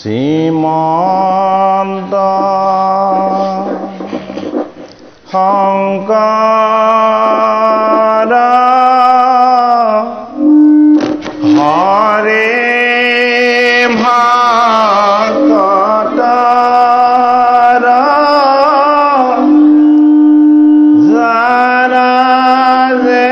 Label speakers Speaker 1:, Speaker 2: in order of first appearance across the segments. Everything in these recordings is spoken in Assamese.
Speaker 1: শ্ৰীমন্ত শংকৰ হৰে ভকতৰ যাৰা যে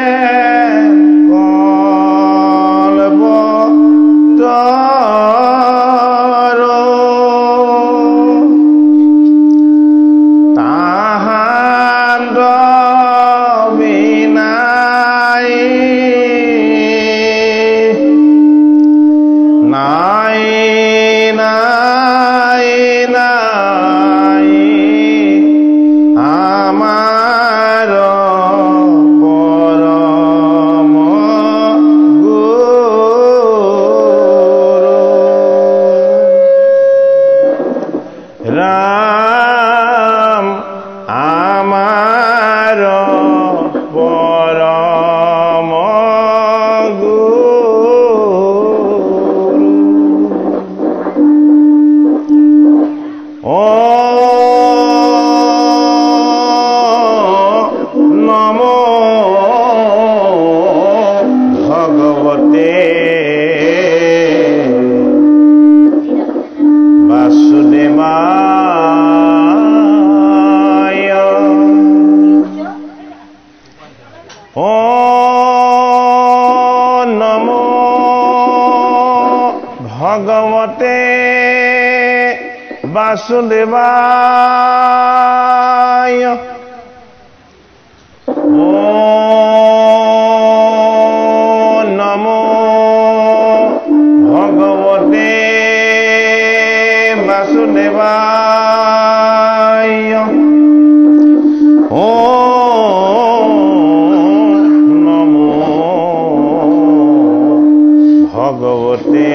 Speaker 1: ভগৱতে বাসুদেৱায় নমো ভগৱতে বাসুদেৱায় নমো ভগৱতে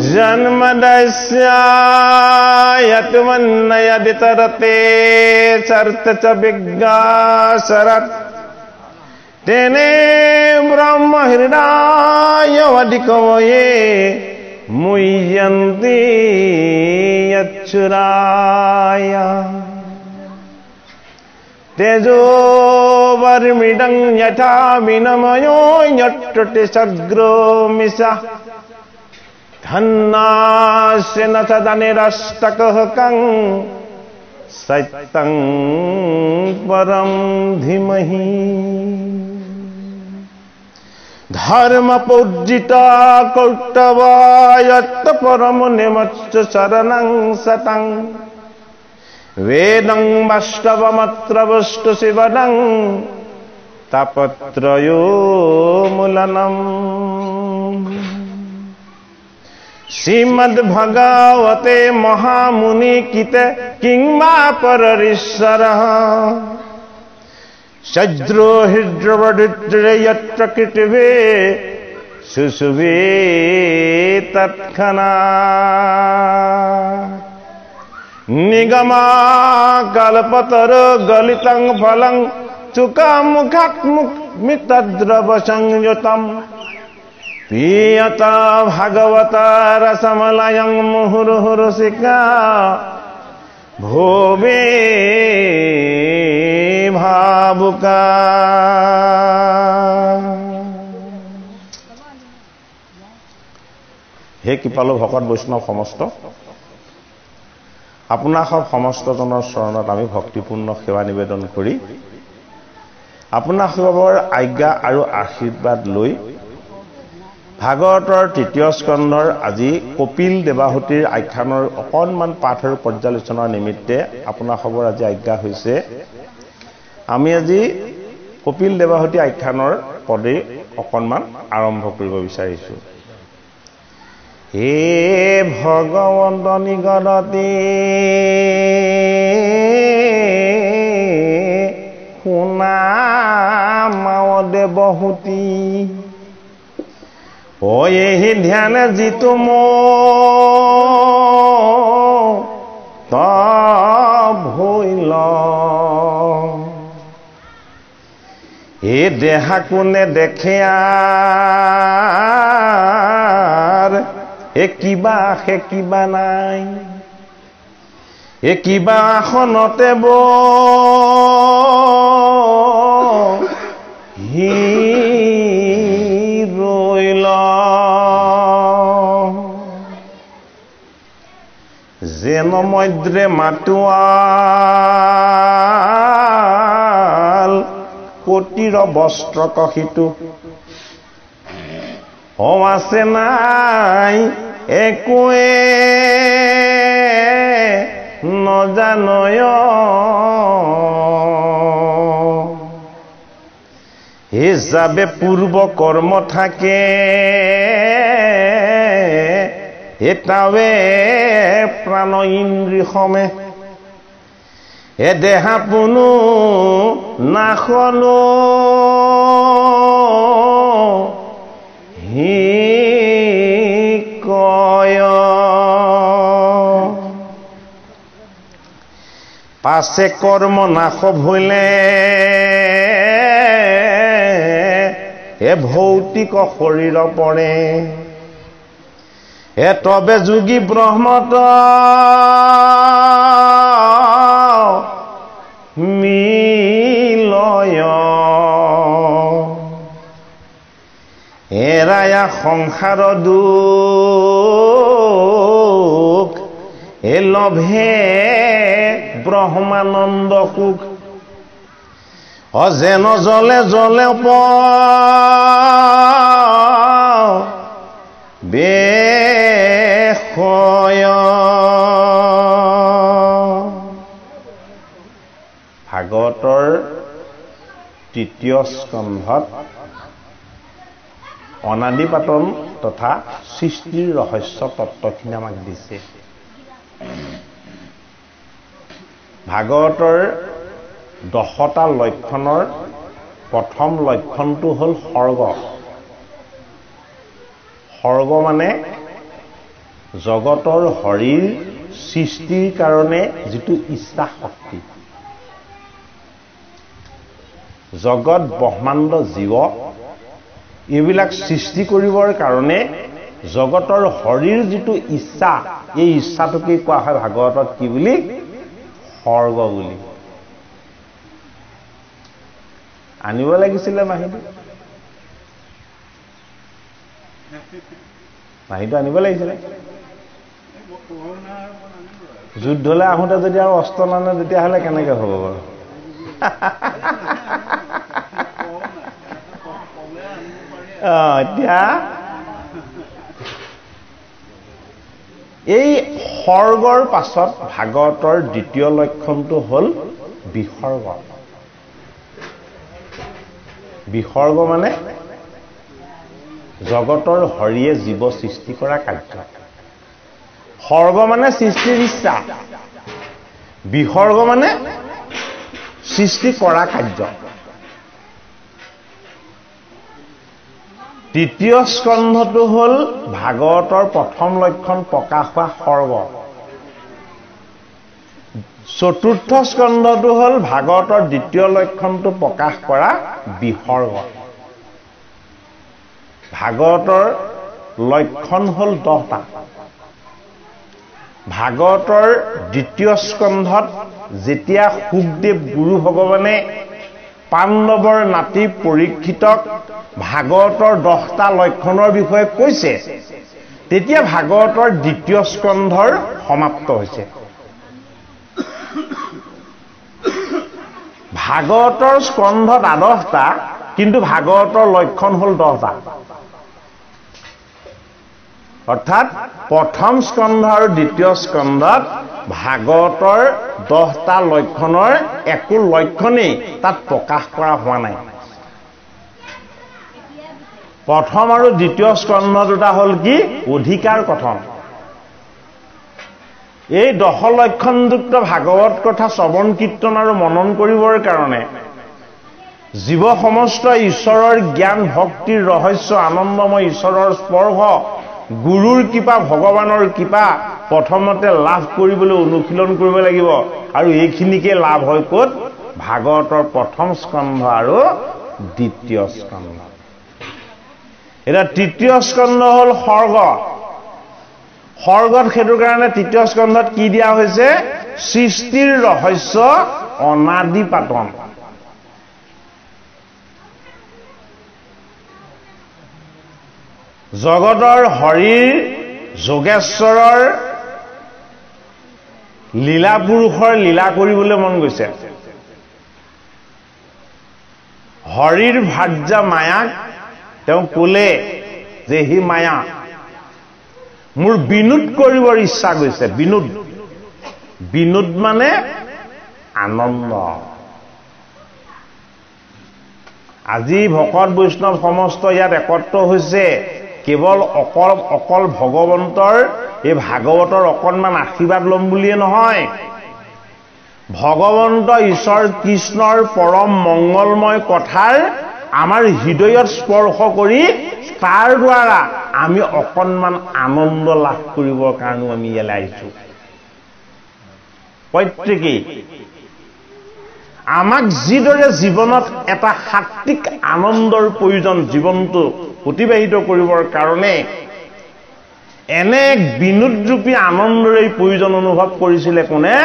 Speaker 1: जन्मदस्य यत्वन्नयदितरते चर्त च विज्ञासरत् तेने ब्रह्म हृदयवधिकवये मुह्यन्ति यच्छुराय तेजो वर्मिडं यथा विनमयो यट्टति सग्रो मिषा धन्नास्य न सदनिरष्टकः कं सत्यं परं धीमहि धर्मपूजिता कौतवायत्त परम निमच्च शरणं सतं वेदं वास्तवमत्र वस्तु शिवनं तापत्रयो मूलनम् श्रीमद्भगवते महामुनि किते किंवा पररीश्वरः सद्रोहिद्रवडिद्रे यत्र कृतिवे सुसुवे तत्खना निगमा कल्पतर गलितं फलं चुकामुखात् मितद्रव संयुतम् पियता भागवता रसमलयं मुहुर्मुहुरसिका भोवे भावुका हे कृपालु भकत वैष्णव समस्त আপোনাক সমস্তজনৰ চৰণত আমি ভক্তিপূৰ্ণ সেৱা নিবেদন কৰি আপোনাকৰ আজ্ঞা আৰু আশীৰ্বাদ লৈ ভাগৱতৰ তৃতীয় স্কন্ধৰ আজি কপিল দেৱাহুতিৰ আখ্যানৰ অকণমান পাঠ আৰু পৰ্যালোচনাৰ নিমিত্তে আপোনাকৰ আজি আজ্ঞা হৈছে আমি আজি কপিল দেৱাহুতি আখ্যানৰ পদে অকণমান আৰম্ভ কৰিব বিচাৰিছো হে ভগৱন্ত নিগদতি দেৱহূতি এই ধ্যানে যিটো ভৈল এই দেহা কোনে দেখে এ কিবা সে কিবা নাই এ কিবা আসনতে ৰৈল যেন মদ্ৰে মাতোৱাল পতিৰ বস্ত্ৰ কহিতো আছে নাই একোৱে নজানয় হিচাবে পূৰ্ব কৰ্ম থাকে এটাৱে প্ৰাণ ইন্দ্ৰিয় সমে এ দেহা পুনু নাখলো হি কয় পাছে কৰ্ম নাশ ভৈলে এ ভৌতিক শৰীৰ পৰে এ তবে যোগী ব্ৰহ্মত মিলয় এৰায়া সংসাৰ দুখ এ লভে ব্ৰহ্মানন্দ সুখ যেন জলে জলে বেশয় ভাগৱতৰ তৃতীয় স্কন্ধত অনাদি পাতন তথা সৃষ্টিৰ ৰহস্য তত্ত্বখিনি আমাক দিছে। ভাগৱতৰ 10টা লক্ষণৰ প্ৰথম লক্ষণটো হ'ল সৰ্গ। সৰ্গ মানে জগতৰ হৰিৰ সৃষ্টিৰ কাৰণে যিটো ইচ্ছা শক্তি। জগত ব্ৰহ্মাণ্ড জীৱ এইবিলাক সৃষ্টি কৰিবৰ কাৰণে জগতৰ হৰিৰ যিটো ইচ্ছা, এই ইচ্ছাটোকে কোৱা হয় ভাগৱতত কি বুলি? সৰ্গ বুলি। আনিব লাগিছিলে মাহিটো আনিব লাগিছিলে। যুদ্ধলৈ আহোঁতে যদি আৰু অস্ত্ৰ নানে তেতিয়াহ'লে কেনেকে হ'ব বাৰু? এতিয়া এই সৰ্গৰ পাছত ভাগৱতৰ দ্বিতীয় লক্ষণটো হ'ল বিসৰ্গ। বিসৰ্গ মানে জগতৰ হৰিয়ে জীৱ সৃষ্টি কৰা কাৰ্য। সৰ্গ মানে সৃষ্টিৰ ইচ্ছা, বিসৰ্গ মানে সৃষ্টি কৰা কাৰ্য। তৃতীয় স্কন্ধটো হ'ল ভাগৱতৰ প্ৰথম লক্ষণ প্ৰকাশ হোৱা সৰ্গ। চতুৰ্থ স্কন্ধটো হ'ল ভাগৱতৰ দ্বিতীয় লক্ষণটো প্ৰকাশ কৰা বিসৰ্গ। ভাগৱতৰ লক্ষণ হ'ল 10টা। ভাগৱতৰ দ্বিতীয় স্কন্ধত যেতিয়া শুকদেৱ গুৰু ভগৱানে পাণ্ডৱৰ নাতি পৰীক্ষিতক ভাগৱতৰ 10টা লক্ষণৰ বিষয়ে কৈছে, তেতিয়া ভাগৱতৰ দ্বিতীয় স্কন্ধৰ সমাপ্ত হৈছে। ভাগৱতৰ স্কন্ধত 10টা, কিন্তু ভাগৱতৰ লক্ষণ হ'ল 10টা। অৰ্থাৎ প্ৰথম স্কন্ধ আৰু দ্বিতীয় স্কন্ধত ভাগৱতৰ 10টা লক্ষণৰ একো লক্ষণেই তাত প্ৰকাশ কৰা হোৱা নাই। প্ৰথম আৰু দ্বিতীয় স্কন্ধ দুটা হ'ল কি? অধিকাৰ কথন। এই 10 লক্ষণযুক্ত ভাগৱত কথা শ্ৰৱণ কীৰ্তন আৰু মনন কৰিবৰ কাৰণে জীৱ সমস্ত ঈশ্বৰৰ জ্ঞান ভক্তিৰ ৰহস্য আনন্দময় ঈশ্বৰৰ স্পৰ্শ গুৰুৰ কৃপা ভগৱানৰ কৃপা প্ৰথমতে লাভ কৰিবলৈ অনুশীলন কৰিব লাগিব আৰু এইখিনিকে লাভ হয় ক'ত ভাগৱতৰ প্ৰথম স্কন্ধ আৰু দ্বিতীয় স্কন্ধ এটা তৃতীয় স্কন্ধ হ'ল সৰ্গত সেইটো কাৰণে তৃতীয় স্কন্ধত কি দিয়া হৈছে সৃষ্টিৰ ৰহস্য অনাদি পাতন জগতৰ হৰিৰ যোগেশ্বৰৰ লীলা পুৰুষৰ লীলা কৰিবলৈ মন গৈছে হৰিৰ ভাৰ্যা মায়াক তেওঁ ক'লে যে হি মায়া মোৰ বিনোদ কৰিবৰ ইচ্ছা গৈছে বিনোদ মানে আনন্দ আজি ভকত বৈষ্ণৱ সমস্ত ইয়াত একত্ৰ হৈছে কেৱল অকল ভগৱন্তৰ এই ভাগৱতৰ অকণমান আশীৰ্বাদ ল'ম বুলিয়ে নহয় ভগৱন্ত ঈশ্বৰ কৃষ্ণৰ পৰম মংগলময় কথাৰ আমাৰ হৃদয়ত স্পৰ্শ কৰি তাৰ দ্বাৰা আমি অকণমান আনন্দ লাভ কৰিবৰ কাৰণে আমি ইয়ালৈ আহিছোঁ প্ৰত্যেকেই আমাক যিদৰে জীৱনত এটা সাত্বিক আনন্দৰ প্ৰয়োজন জীৱনটো অতিবাহিত কৰিবৰ কাৰণে এনে বিনোদৰূপী আনন্দৰে প্ৰয়োজন অনুভৱ কৰিছিলে কোনে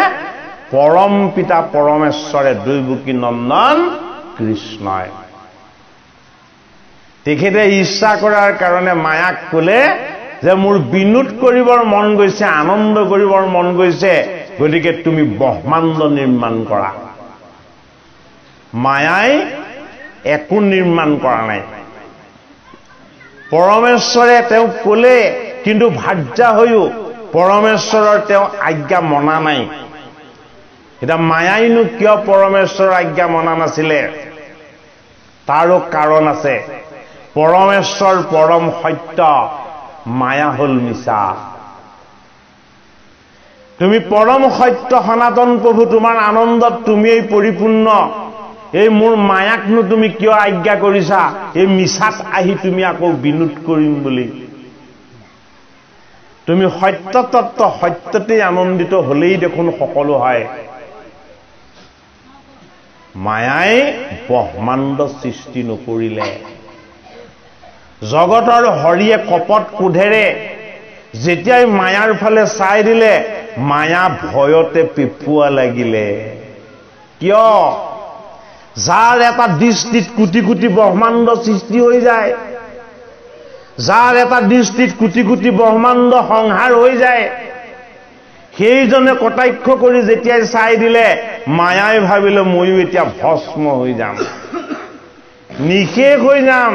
Speaker 1: পৰম পিতা পৰমেশ্বৰে দৈৱকী নন্দন কৃষ্ণই তেখেতে ইচ্ছা কৰাৰ কাৰণে মায়াক ক'লে যে মোৰ বিনোদ কৰিবৰ মন গৈছে আনন্দ কৰিবৰ মন গৈছে গতিকে তুমি ব্ৰহ্মাণ্ড নিৰ্মাণ কৰা মায়াই একো নিৰ্মাণ কৰা নাই পৰমেশ্বৰে তেওঁক ক'লে কিন্তু ভাৰ্যা হৈও পৰমেশ্বৰৰ তেওঁ আজ্ঞা মনা নাই এটা মায়াইনো কিয় পৰমেশ্বৰৰ আজ্ঞা মনা নাছিলে তাৰো কাৰণ আছে পৰমেশ্বৰ পৰম সত্য মায়া হল মিছা তুমি পৰম সত্য সনাতন প্ৰভু তোমাৰ আনন্দত তুমিই পৰিপূৰ্ণ এই মোৰ মায়াকনো তুমি কিয় আজ্ঞা কৰিছা এই মিছাত আহি তুমি আকৌ বিনোদ কৰিম বুলি তুমি সত্য তত্ত্ব সত্যতেই আনন্দিত হলেই দেখোন সকলো হয় মায়াই ব্ৰহ্মাণ্ড সৃষ্টি নকৰিলে জগতৰ হৰিয়ে কপট কোধেৰে যেতিয়াই মায়াৰ ফালে চাই দিলে মায়া ভয়তে পিপুৱা লাগিলে কিয় যাৰ এটা দৃষ্টিত কোটি কোটি ব্ৰহ্মাণ্ড সৃষ্টি হৈ যায় যাৰ এটা দৃষ্টিত কোটি কোটি ব্ৰহ্মাণ্ড সংহাৰ হৈ যায় সেইজনে কটাক্ষ কৰি যেতিয়াই চাই দিলে মায়াই ভাবিলে ময়ো এতিয়া ভস্ম হৈ যাম নিশেষ হৈ যাম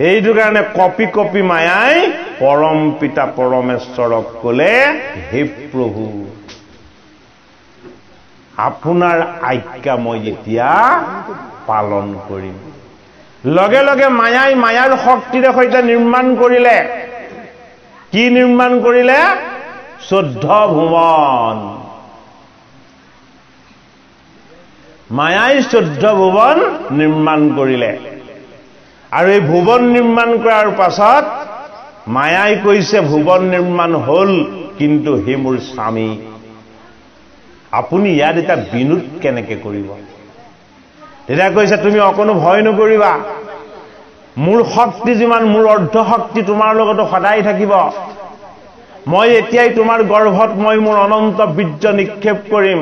Speaker 1: এইটো কাৰণে কপি কপি মায়াই পৰম পিতা পৰমেশ্বৰক ক'লে হে প্ৰভু আপোনাৰ আজ্ঞা মই এতিয়া পালন কৰিম লগে লগে মায়াই মায়াৰ শক্তিৰে সৈতে নিৰ্মাণ কৰিলে কি নিৰ্মাণ কৰিলে 14 ভুৱন মায়াই 14 ভুৱন নিৰ্মাণ কৰিলে আৰু এই ভুৱন নিৰ্মাণ কৰাৰ পাছত মায়াই কৈছে ভুৱন নিৰ্মাণ হল কিন্তু হে মোৰ স্বামী আপুনি ইয়াত এটা বিনোদ কেনেকে কৰিব তেতিয়া কৈছে তুমি অকনো ভয় নকৰিবা মোৰ শক্তি যিমান মোৰ অৰ্ধ শক্তি তোমাৰ লগত সদায় থাকিব মই এতিয়াই তোমাৰ গৰ্ভত মই মোৰ অনন্ত বীৰ্য নিক্ষেপ কৰিম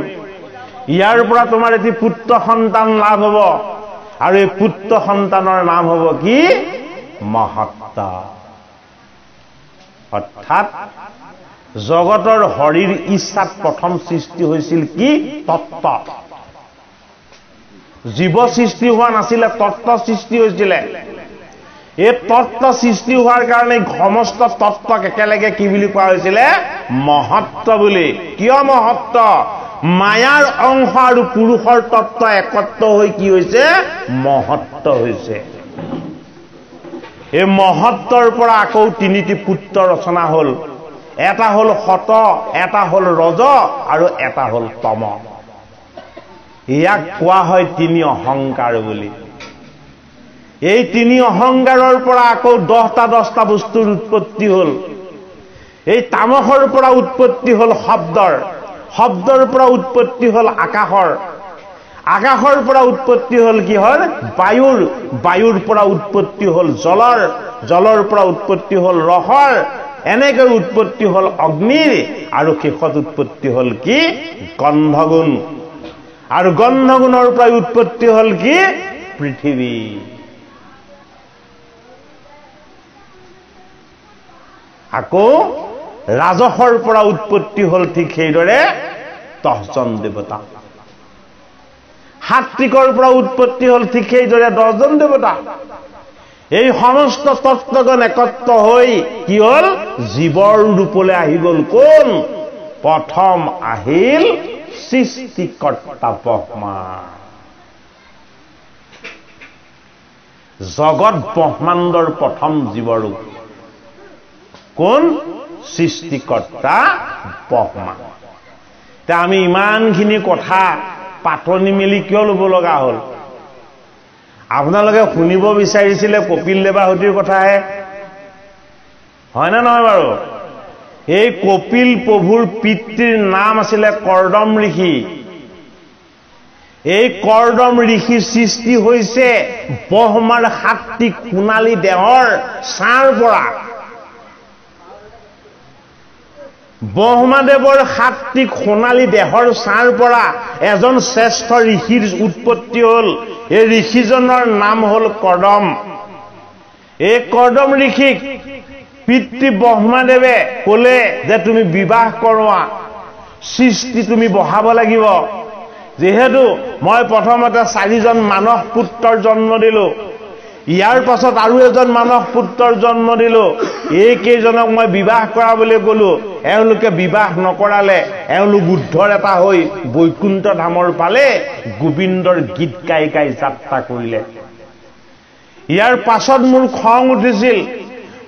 Speaker 1: ইয়াৰ পৰা তোমাৰ এটি পুত্ৰ সন্তান লাভ হ'ব আৰু এই পুত্ৰ সন্তানৰ নাম হ'ব কি মহত্ত অৰ্থাৎ জগতৰ হৰিৰ ইচ্ছাত প্ৰথম সৃষ্টি হৈছিল কি তত্ত্ব জীৱ সৃষ্টি হোৱা নাছিলে তত্ত্ব সৃষ্টি হৈছিলে এই তত্ত্ব সৃষ্টি হোৱাৰ কাৰণে সমস্ত তত্ত্বক একেলগে কি বুলি কোৱা হৈছিলে মহত্ত বুলি কিয় মহত্ত মায়াৰ অংশ আৰু পুৰুষৰ তত্ত্ব একত্ৰ হৈ কি হৈছে মহত্ত হৈছে এই মহত্তৰ পৰা আকৌ তিনিটি পুত্ৰ ৰচনা হল এটা হল সত এটা হল ৰজ আৰু এটা হল তম ইয়াক কোৱা হয় তিনি অহংকাৰ বুলি। এই তিনি অহংকাৰৰ পৰা আকৌ 10টা বস্তুৰ উৎপত্তি হ'ল। এই তামসৰ পৰা উৎপত্তি হ'ল শব্দৰ পৰা উৎপত্তি হ'ল আকাশৰ পৰা উৎপত্তি হ'ল কিহৰ? বায়ুৰ পৰা উৎপত্তি হ'ল জলৰ পৰা উৎপত্তি হ'ল ৰসৰ, এনেকৈ উৎপত্তি হ'ল অগ্নিৰ, আৰু শেষত উৎপত্তি হ'ল কি? গন্ধগুণ। আৰু গন্ধগুণৰ পৰা উৎপত্তি হ'ল কি? পৃথিৱী। আকৌ ৰাজসৰ পৰা উৎপত্তি হ'ল ঠিক সেইদৰে 10জন দেৱতা। সাত্বিকৰ পৰা উৎপত্তি হ'ল ঠিক সেইদৰে 10জন দেৱতা। এই সমস্ত তত্ত্বগণ একত্ৰ হৈ কি হ'ল? জীৱৰ ৰূপলৈ আহি গ'ল। কোন? প্ৰথম আহিল সৃষ্টিকৰ্তা ব্ৰহ্মা। জগত ব্ৰহ্মাণ্ডৰ প্ৰথম জীৱৰূপ কোন? সৃষ্টিকৰ্তা ব্ৰহ্মা। এতিয়া আমি ইমানখিনি কথা পাতনি মেলি কিয় ল'ব লগা হ'ল? আপোনালোকে শুনিব বিচাৰিছিলে কপিল দেৱাহুতিৰ কথাহে, হয় নে নহয় বাৰু? এই কপিল প্ৰভুৰ পিতৃৰ নাম আছিলে কৰ্দম ঋষি। এই কৰ্দম ঋষি সৃষ্টি হৈছে ব্ৰহ্মাৰ সাত্বিক সোণালী দেহৰ ছাঁৰ পৰা। ব্ৰহ্মাদেৱৰ সাত্বিক সোণালী দেহৰ ছাঁৰ পৰা এজন শ্ৰেষ্ঠ ঋষিৰ উৎপত্তি হ'ল। এই ঋষিজনৰ নাম হ'ল কৰ্দম। এই কৰ্দম ঋষিক পিতৃ ব্ৰহ্মাদেৱে ক'লে যে তুমি বিবাহ কৰোৱা, সৃষ্টি তুমি বঢ়াব লাগিব। যিহেতু মই প্ৰথমতে 4জন মানস পুত্ৰৰ জন্ম দিলো, ইয়াৰ পাছত আৰু এজন মানস পুত্ৰৰ জন্ম দিলো, এইকেইজনক মই বিবাহ কৰাবলৈ ক'লো। এওঁলোকে বিবাহ নকৰালে এওঁলোক উদ্ধৰ এটা হৈ বৈকুণ্ঠ ধামৰ পালে গোবিন্দৰ গীত গাই গাই যাত্ৰা কৰিলে। ইয়াৰ পাছত মোৰ খং উঠিছিল।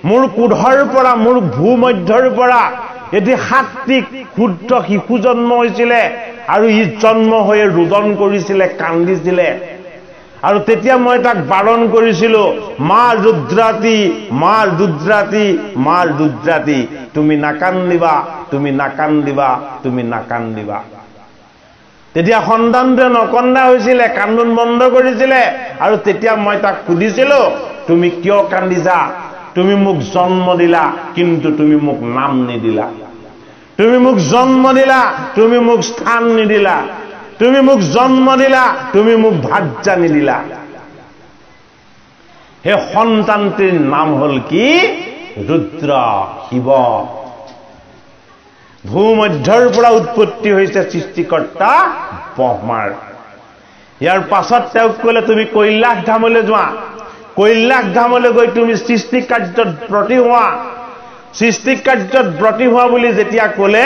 Speaker 1: মোৰ কোধৰ পৰা, মোৰ ভূমধ্যৰ পৰা এটি সাত্বিক ক্ষুদ্ৰ শিশু জন্ম হৈছিলে, আৰু ই জন্ম হৈ ৰোদন কৰিছিলে, কান্দিছিলে। আৰু তেতিয়া মই তাক বাৰণ কৰিছিলো, মা ৰুদ্ৰাতী, মা ৰুদ্ৰাতী, মা ৰুদ্ৰাতী, তুমি নাকান্দিবা, তুমি নাকান্দিবা, তুমি নাকান্দিবা। তেতিয়া সন্তানটোৱে নকন্দা হৈছিলে, কান্দোন বন্ধ কৰিছিলে। আৰু তেতিয়া মই তাক সুধিছিলো, তুমি কিয় কান্দিছা? তুমি মোক জন্ম দিলা, কিন্তু তুমি মোক নাম নিদিলা। তুমি মোক জন্ম দিলা, তুমি মোক স্থান নিদিলা। তুমি মোক জন্ম দিলা, তুমি মোক ভাৰ্যা নিদিলা। সেই সন্তানটিৰ নাম হ'ল কি? ৰুদ্ৰ, শিৱ। ভূমধ্যৰ পৰা উৎপত্তি হৈছে সৃষ্টিকৰ্তা ব্ৰহ্মাৰ। ইয়াৰ পাছত তেওঁক ক'লে তুমি কৈলাশ ধামলৈ যোৱা, কৈলাশ ধামলৈ গৈ তুমি সৃষ্টি কাৰ্যত ব্ৰতী হোৱা। সৃষ্টি কাৰ্যত ব্ৰতী হোৱা বুলি যেতিয়া ক'লে,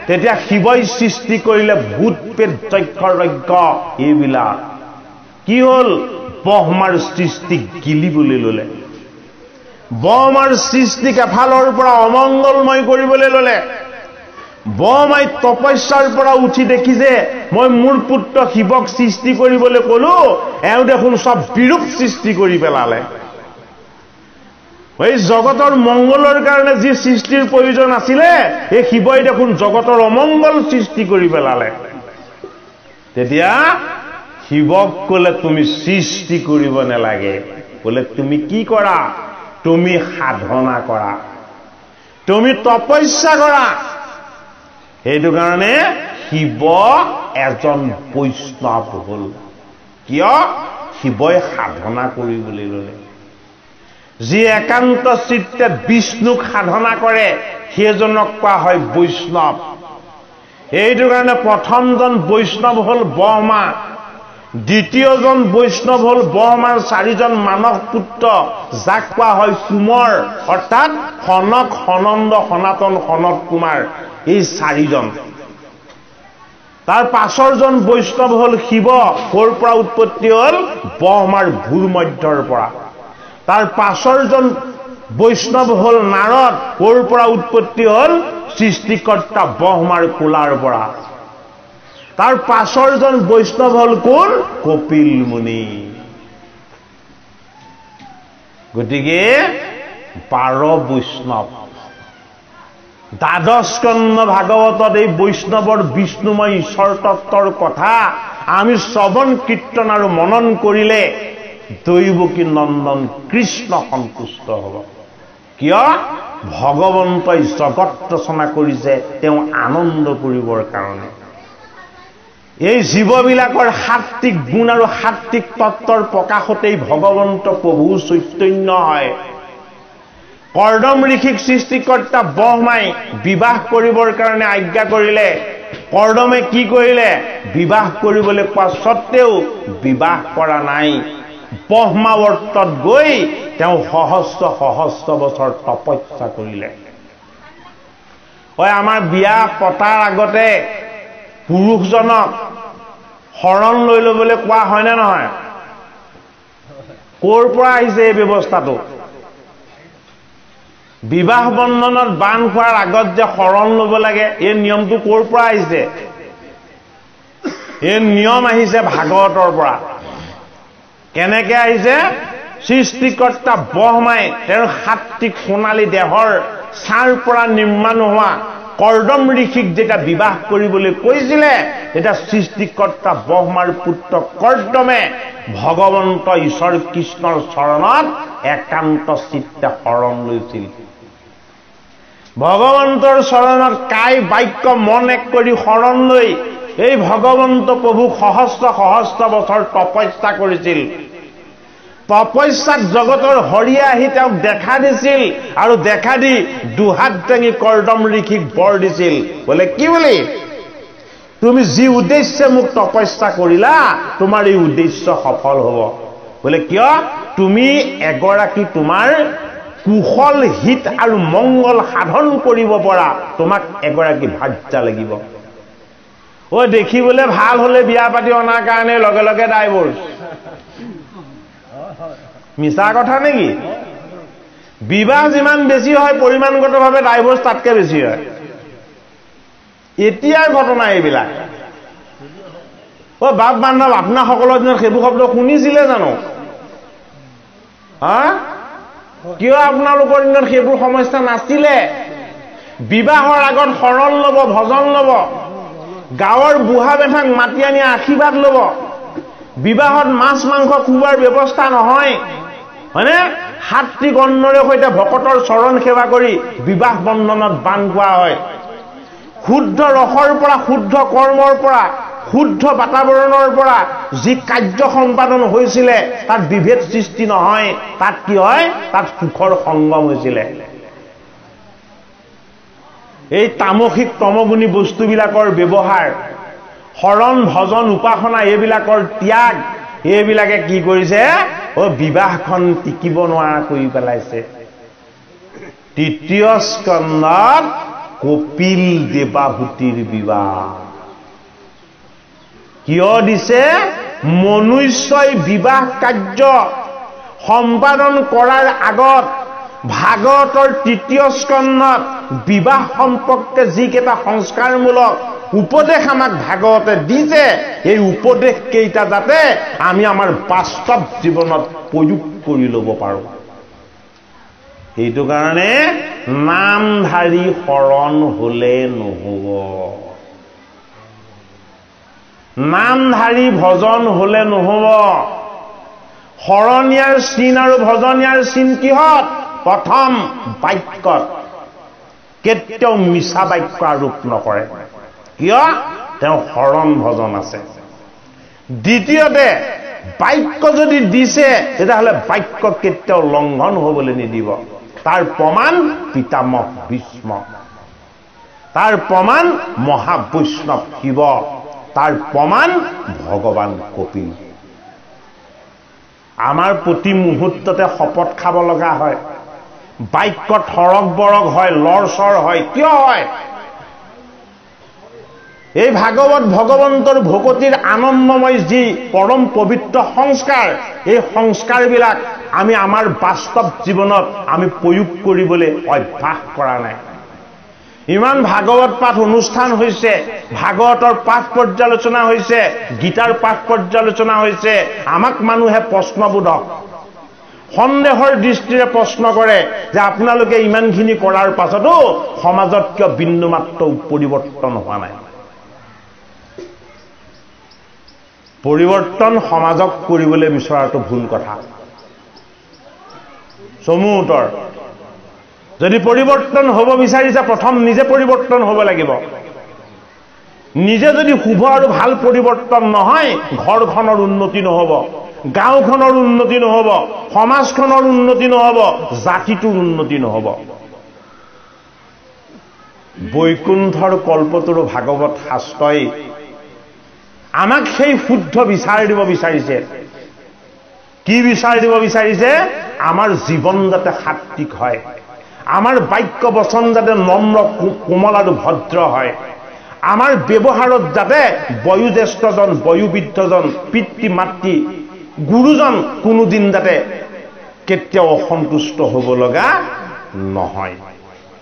Speaker 1: তেতিয়া শিৱই সৃষ্টি কৰিলে ভূত প্ৰেত যক্ষ যজ্ঞ এইবিলাক। কি হ'ল? ব্ৰহ্মাৰ সৃষ্টিক গিলিবলৈ ল'লে। ব্ৰহ্মাৰ সৃষ্টিক এফালৰ পৰা অমংগলময় কৰিবলৈ ল'লে। ব্ৰহ্মাই তপস্যাৰ পৰা উঠি দেখিছে, মই মোৰ পুত্ৰ শিৱক সৃষ্টি কৰিবলৈ ক'লো, এওঁ দেখোন চব বিৰূপ সৃষ্টি কৰি পেলালে। এই জগতৰ মংগলৰ কাৰণে যি সৃষ্টিৰ প্ৰয়োজন আছিলে, এই শিৱই দেখোন জগতৰ অমংগল সৃষ্টি কৰি পেলালে। তেতিয়া শিৱক ক'লে তুমি সৃষ্টি কৰিব নালাগে, ক'লে তুমি কি কৰা? তুমি সাধনা কৰা, তুমি তপস্যা কৰা। সেইটো কাৰণে শিৱ এজন বৈষ্ণৱ হ'ল। কিয়? শিৱই সাধনা কৰিবলৈ ল'লে। যি একান্ত চিত্তে বিষ্ণুক সাধনা কৰে, সেইজনক কোৱা হয় বৈষ্ণৱ। এইটো কাৰণে প্ৰথমজন বৈষ্ণৱ হ'ল ব্ৰহ্মা, দ্বিতীয়জন বৈষ্ণৱ হ'ল ব্ৰহ্মাৰ 4জন মানস পুত্ৰ, যাক কোৱা হয় কুমৰ, অৰ্থাৎ সনক, সনন্দ, সনাতন, সনত কুমাৰ। এই 4জন। তাৰ পাছৰজন বৈষ্ণৱ হ'ল শিৱ, ক'ৰ পৰা উৎপত্তি হ'ল? ব্ৰহ্মাৰ ভূমধ্যৰ পৰা। তাৰ পাছৰজন বৈষ্ণৱ হ'ল নাৰদ, ক'ৰ পৰা উৎপত্তি হ'ল? সৃষ্টিকৰ্তা ব্ৰহ্মাৰ কোলাৰ পৰা। তাৰ পাছৰজন বৈষ্ণৱ হ'ল কোন? কপিল মুনি। গতিকে 12 বৈষ্ণৱ। দ্বাদশ স্কন্ধ ভাগৱতত এই বৈষ্ণৱৰ বিষ্ণুময় ঈশ্বৰ তত্ত্বৰ কথা আমি শ্ৰৱণ কীৰ্তন আৰু মনন কৰিলে দৈৱকী নন্দন কৃষ্ণ সন্তুষ্ট হ'ব। কিয়? ভগৱন্তই জগত ৰচনা কৰিছে তেওঁ আনন্দ কৰিবৰ কাৰণে। এই জীৱবিলাকৰ সাত্বিক গুণ আৰু সাত্বিক তত্ত্বৰ প্ৰকাশতেই ভগৱন্ত প্ৰভু চৈতন্য হয়। কৰ্দম ঋষিক সৃষ্টিকৰ্তা ব্ৰহ্মাই বিবাহ কৰিবৰ কাৰণে আজ্ঞা কৰিলে। কৰ্দমে কি কৰিলে? বিবাহ কৰিবলৈ কোৱা স্বত্তেও বিবাহ কৰা নাই। ব্ৰহ্মাৱৰ্তত গৈ তেওঁ সহস্ৰ সহস্ৰ বছৰ তপস্যা কৰিলে। আমাৰ বিয়া পতাৰ আগতে পুৰুষজনক শৰণ লৈ ল'বলৈ কোৱা হয়নে নহয়? ক'ৰ পৰা আহিছে এই ব্যৱস্থাটো? বিবাহ বন্ধনত বান্ধ খোৱাৰ আগত যে শৰণ ল'ব লাগে, এই নিয়মটো ক'ৰ পৰা আহিছে? এই নিয়ম আহিছে ভাগৱতৰ পৰা। কেনেকে আহিছে? সৃষ্টিকৰ্তা ব্ৰহ্মাই তেওঁৰ সাত্বিক সোণালী দেহৰ ছাৰ পৰা নিৰ্মাণ হোৱা কৰ্দম ঋষিক যেতিয়া বিবাহ কৰিবলৈ কৈছিলে, তেতিয়া সৃষ্টিকৰ্তা ব্ৰহ্মাৰ পুত্ৰ কৰ্দমে ভগৱন্ত ঈশ্বৰ কৃষ্ণৰ চৰণত একান্ত চিত্তে শৰণ লৈছিল। ভগৱন্তৰ চৰণত কাই বাক্য মন এক কৰি শৰণ লৈ এই ভগৱন্ত প্ৰভুক সহস্ৰ সহস্ৰ বছৰ তপস্যা কৰিছিল। তপস্যাত জগতৰ হৰিয়ে আহি তেওঁক দেখা দিছিল আৰু দেখা দি দুহাত দাঙি কৰ্দম ঋষিক বৰ দিছিল। বোলে কি বুলি? তুমি যি উদ্দেশ্যে মোক তপস্যা কৰিলা, তোমাৰ এই উদ্দেশ্য সফল হ'ব। বোলে কিয়? তুমি এগৰাকী তোমাৰ কুশল হিত আৰু মংগল সাধন কৰিব পৰা তোমাক এগৰাকী ভাৰ্যা লাগিব। দেখিবলৈ ভাল হলে বিয়া পাতি অনাৰ কাৰণে লগে লগে ডাইভোৰ্চ। মিছা কথা নেকি? বিবাহ যিমান বেছি হয় পৰিমাণগতভাৱে ডাইভোৰ্চ তাতকে বেছি হয়। এতিয়াৰ ঘটনা এইবিলাক। বাপ বান্ধৱ, আপোনাসকলৰ দিনত সেইবোৰ শব্দ শুনিছিলে জানো? কিয় আপোনালোকৰ দিনত সেইবোৰ সমস্যা নাছিলে? বিবাহৰ আগত শৰণ ল'ব, ভজন ল'ব, গাঁৱৰ বুঢ়া বেঠাক মাতি আনি আশীৰ্বাদ ল'ব। বিবাহত মাছ মাংস খোৱাৰ ব্যৱস্থা নহয়, হয়নে? সাত্বিক অন্নৰে সৈতে ভকতৰ চৰণ সেৱা কৰি বিবাহ বন্ধনত বান্ধ খোৱা হয়। শুদ্ধ ৰসৰ পৰা, শুদ্ধ কৰ্মৰ পৰা, শুদ্ধ বাতাবৰণৰ পৰা যি কাৰ্য সম্পাদন হৈছিলে তাত বিভেদ সৃষ্টি নহয়। তাত কি হয়? তাত সুখৰ সংগম হৈছিলে। এই তামসিক তমগুণী বস্তুবিলাকৰ ব্যৱহাৰ, শৰণ ভজন উপাসনা এইবিলাকৰ ত্যাগ, এইবিলাকে কি কৰিছে? বিবাহখন টিকিব নোৱাৰা কৰি পেলাইছে। তৃতীয় স্কন্ধত কপিল দেৱাহুতিৰ বিবাহ কিয় দিছে? মনুষ্যই বিবাহ কাৰ্য সম্পাদন কৰাৰ আগত ভাগৱতৰ তৃতীয় স্কন্ধত বিবাহ সম্পৰ্কে যিকেইটা সংস্কাৰমূলক উপদেশ আমাক ভাগৱতে দিছে, এই উপদেশ কেইটা যাতে আমি আমাৰ বাস্তৱ জীৱনত প্ৰয়োগ কৰি ল'ব পাৰো। সেইটো কাৰণে নামধাৰী শৰণ হলে নহব, নামধাৰী ভজন হলে নহব। শৰণীয়াৰ চিন আৰু ভজনীয়াৰ চিন কিহত? প্ৰথম বাক্যত। কেতিয়াও মিছা বাক্য আৰোপ নকৰে। কিয়? তেওঁ শৰণ ভজন আছে। দ্বিতীয়তে, বাক্য যদি দিছে তেতিয়াহ'লে বাক্য কেতিয়াও লংঘন হ'বলৈ নিদিব। তাৰ প্ৰমাণ পিতামহ ভীষ্ম, তাৰ প্ৰমাণ মহাবৈষ্ণৱ শিৱ, তাৰ প্ৰমাণ ভগৱান কপিল। আমাৰ প্ৰতি মুহূৰ্ততে শপত খাব লগা হয়, বাক্যত সৰগ বৰগ হয়, লৰচৰ হয়। কিয় হয়? এই ভাগৱত ভগৱন্তৰ ভকতিৰ আনন্দময় যি পৰম পবিত্ৰ সংস্কাৰ, এই সংস্কাৰবিলাক আমি আমাৰ বাস্তৱ জীৱনত আমি প্ৰয়োগ কৰিবলৈ অভ্যাস কৰা নাই। ইমান ভাগৱত পাঠ অনুষ্ঠান হৈছে, ভাগৱতৰ পাঠ পৰ্যালোচনা হৈছে, গীতাৰ পাঠ পৰ্যালোচনা হৈছে। আমাক মানুহে প্ৰশ্নবোধক সন্দেহৰ দৃষ্টিৰে প্ৰশ্ন কৰে যে আপোনালোকে ইমানখিনি কৰাৰ পাছতো সমাজত কিয় বিন্দুমাত্ৰ পৰিৱৰ্তন হোৱা নাই? পৰিৱৰ্তন সমাজক কৰিবলৈ বিচৰাটো ভুল কথা। চমু উত্তৰ, যদি পৰিৱৰ্তন হ'ব বিচাৰিছে প্ৰথম নিজে পৰিৱৰ্তন হ'ব লাগিব। নিজে যদি শুভ আৰু ভাল পৰিৱৰ্তন নহয়, ঘৰখনৰ উন্নতি নহ'ব, গাঁওখনৰ উন্নতি নহ'ব, সমাজখনৰ উন্নতি নহ'ব, জাতিটোৰ উন্নতি নহ'ব। বৈকুণ্ঠৰ কল্পতৰু ভাগৱত শাস্ত্ৰই আমাক সেই শুদ্ধ বিচাৰ দিব বিচাৰিছে। কি বিচাৰ দিব বিচাৰিছে? আমাৰ জীৱন যাতে সাত্বিক হয়, আমাৰ বাক্য বচন যাতে নম্ৰ কোমল আৰু ভদ্ৰ হয়, আমাৰ ব্যৱহাৰত যাতে বয়োজ্যেষ্ঠজন, বয়োবৃদ্ধজন, পিতৃ মাতৃ, গুৰুজন কোনোদিন যাতে কেতিয়াও অসন্তুষ্ট হ'ব লগা নহয়।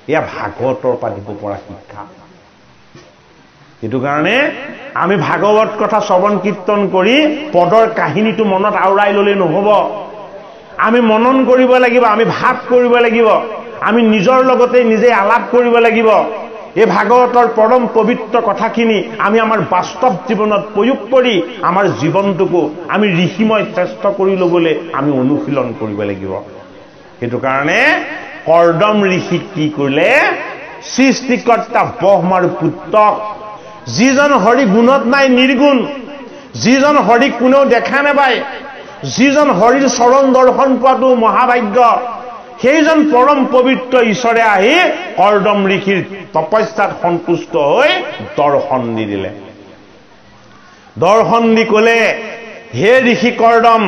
Speaker 1: এয়া ভাগৱতৰ পৰা দিব পৰা শিক্ষা। সেইটো কাৰণে আমি ভাগৱত কথা শ্ৰৱণ কীৰ্তন কৰি পদৰ কাহিনীটো মনত আওৰাই ল'লে নহ'ব। আমি মনন কৰিব লাগিব, আমি ভাৱ কৰিব লাগিব, আমি নিজৰ লগতে নিজে আলাপ কৰিব লাগিব। এই ভাগৱতৰ পৰম পবিত্ৰ কথাখিনি আমি আমাৰ বাস্তৱ জীৱনত প্ৰয়োগ কৰি আমাৰ জীৱনটোকো আমি ঋষিময় শ্ৰেষ্ঠ কৰি ল'বলৈ আমি অনুশীলন কৰিব লাগিব। সেইটো কাৰণে কৰ্দম ঋষিক কি কৰিলে? সৃষ্টিকৰ্তা ব্ৰহ্মাৰ পুত্ৰক, যিজন হৰি গুণত নাই নিৰ্গুণ, যিজন হৰিক কোনেও দেখা নাপায়, যিজন হৰিৰ চৰণ দৰ্শন পোৱাটো মহাভাগ্য, সেইজন পৰম পবিত্ৰ ঈশ্বৰে আহি কৰ্দম ঋষিৰ তপস্যাত সন্তুষ্ট হৈ দৰ্শন দি দিলে। দৰ্শন দি ক'লে, হে ঋষি কৰ্দম,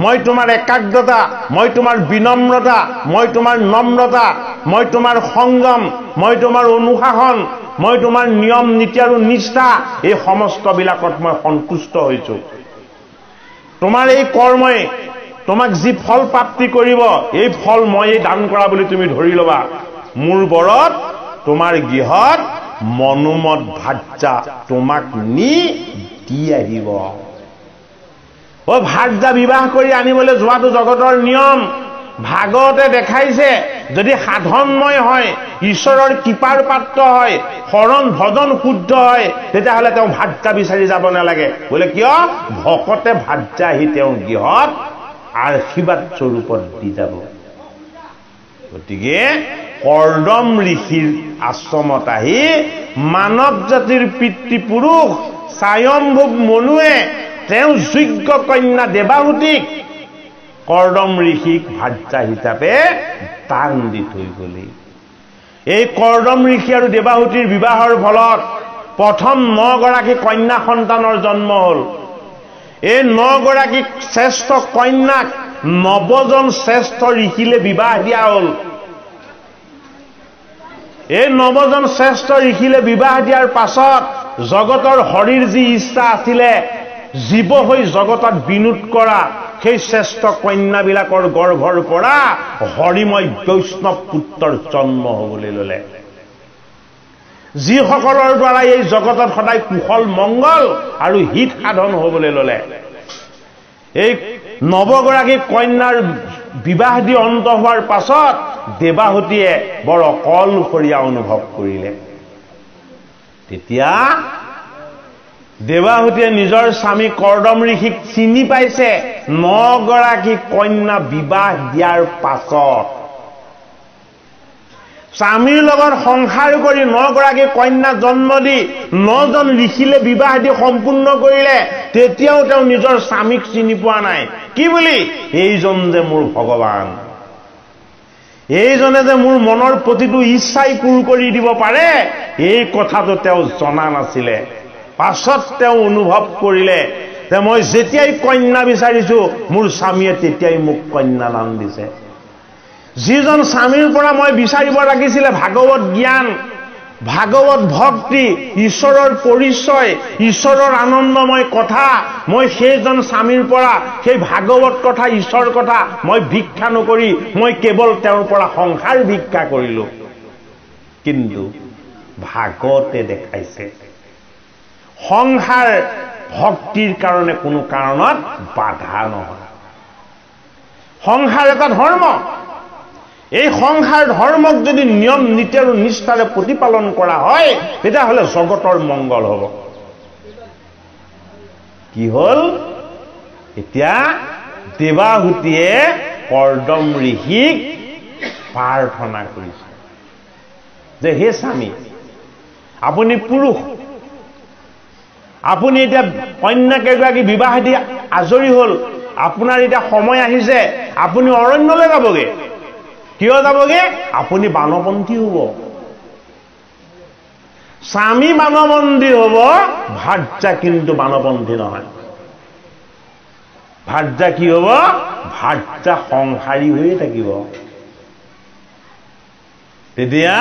Speaker 1: মই তোমাৰ একাগ্ৰতা, মই তোমাৰ বিনম্ৰতা, মই তোমাৰ নম্ৰতা, মই তোমাৰ সংযম, মই তোমাৰ অনুশাসন, মই তোমাৰ নিয়ম নীতি আৰু নিষ্ঠা, এই সমস্তবিলাকত মই সন্তুষ্ট হৈছো। তোমাৰ এই কৰ্মই তোমাক যি ফল প্ৰাপ্তি কৰিব, এই ফল মই দান কৰা বুলি তুমি ধৰি ল'বা। মোৰ বৰত তোমাৰ গৃহত মনোমত ভাৰ্যা তোমাক নি দি আহিব। ভাৰ্যা বিবাহ কৰি আনিবলৈ যোৱাটো জগতৰ নিয়ম। ভাগৱতে দেখাইছে, যদি সাধনময় হয়, ঈশ্বৰৰ কৃপাৰ পাত্ৰ হয়, শৰণ ভজন শুদ্ধ হয়, তেতিয়াহ'লে তেওঁ ভাৰ্যা বিচাৰি যাব নালাগে। বোলে কিয়? ভকতে ভাৰ্যা আহি তেওঁৰ গৃহত আশীৰ্বাদ স্বৰূপত দি যাব। গতিকে কৰ্দম ঋষিৰ আশ্ৰমত আহি মানৱ জাতিৰ পিতৃপুৰুষ স্বয়ম্ভুৱ মনুৱে তেওঁ যোগ্য কন্যা দেৱাহুতিক কৰ্দম ঋষিক ভাৰ্যা হিচাপে দান দি থৈ গ'লি। এই কৰ্দম ঋষি আৰু দেৱাহুতিৰ বিবাহৰ ফলত প্ৰথম 9 গৰাকী কন্যা সন্তানৰ জন্ম হ'ল। এই 9 গৰাকী শ্ৰেষ্ঠ কন্যাক 9জন শ্ৰেষ্ঠ ঋষিলে বিবাহ দিয়া হ'ল। এই 9জন শ্ৰেষ্ঠ ঋষিলে বিবাহ দিয়াৰ পাছত জগতৰ হৰিৰ যি ইচ্ছা আছিলে জীৱ হৈ জগতত বিনোদ কৰা, সেই শ্ৰেষ্ঠ কন্যাবিলাকৰ গৰ্ভৰ পৰা হৰিময় বৈষ্ণৱ পুত্ৰৰ জন্ম হ'বলৈ ল'লে, যিসকলৰ দ্বাৰা এই জগতত সদায় কুশল মংগল আৰু হিত সাধন হ'বলৈ ল'লে। এই 9 গৰাকী কন্যাৰ বিবাহ দি অন্ত হোৱাৰ পাছত দেৱাহুতিয়ে বৰ অকলশৰীয়া অনুভৱ কৰিলে। তেতিয়া দেৱাহুতিয়ে নিজৰ স্বামী কৰ্দম ঋষিক চিনি পাইছে। 9 গৰাকী কন্যা বিবাহ দিয়াৰ পাছত স্বামীৰ লগত সংসাৰ কৰি 9 গৰাকী কন্যা জন্ম দি 9জন ঋষিলে বিবাহ দি সম্পূৰ্ণ কৰিলে। তেতিয়াও তেওঁ নিজৰ স্বামীক চিনি পোৱা নাই। কি বুলি? এইজন যে মোৰ ভগৱান, এইজনে যে মোৰ মনৰ প্ৰতিটো ইচ্ছাই পূৰ কৰি দিব পাৰে, এই কথাটো তেওঁ জনা নাছিলে। পাছত তেওঁ অনুভৱ কৰিলে যে মই যেতিয়াই কন্যা বিচাৰিছো মোৰ স্বামীয়ে তেতিয়াই মোক কন্যা দান দিছে। যিজন স্বামীৰ পৰা মই বিচাৰিব লাগিছিলে ভাগৱত জ্ঞান, ভাগৱত ভক্তি, ঈশ্বৰৰ পৰিচয়, ঈশ্বৰৰ আনন্দময় কথা, মই সেইজন স্বামীৰ পৰা সেই ভাগৱত কথা, ঈশ্বৰ কথা মই ভিক্ষা নকৰি মই কেৱল তেওঁৰ পৰা সংসাৰ ভিক্ষা কৰিলো। কিন্তু ভাগৱতে দেখাইছে সংসাৰ ভক্তিৰ কাৰণে কোনো কাৰণত বাধা নহয় সংসাৰ এটা ধৰ্ম এই সংসাৰ ধৰ্মক যদি নিয়ম নীতি আৰু নিষ্ঠাৰে প্ৰতিপালন কৰা হয় তেতিয়াহ'লে জগতৰ মংগল হ'ব কি হ'ল এতিয়া দেৱাহুতিয়ে কৰ্দম ঋষিক প্ৰাৰ্থনা কৰিছে যে হে স্বামী আপুনি পুৰুষ আপুনি এতিয়া কন্যাকেইগৰাকী বিবাহ দি আজৰি হ'ল আপোনাৰ এতিয়া সময় আহিছে আপুনি অৰণ্যলৈ যাবগে কিয় যাবগে আপুনি বানপন্থী হ'ব স্বামী বানপন্থী হ'ব ভাৰ্যা কিন্তু বানপন্থী নহয় ভাৰ্যা কি হ'ব ভাৰ্যা সংসাৰী হৈয়ে থাকিব তেতিয়া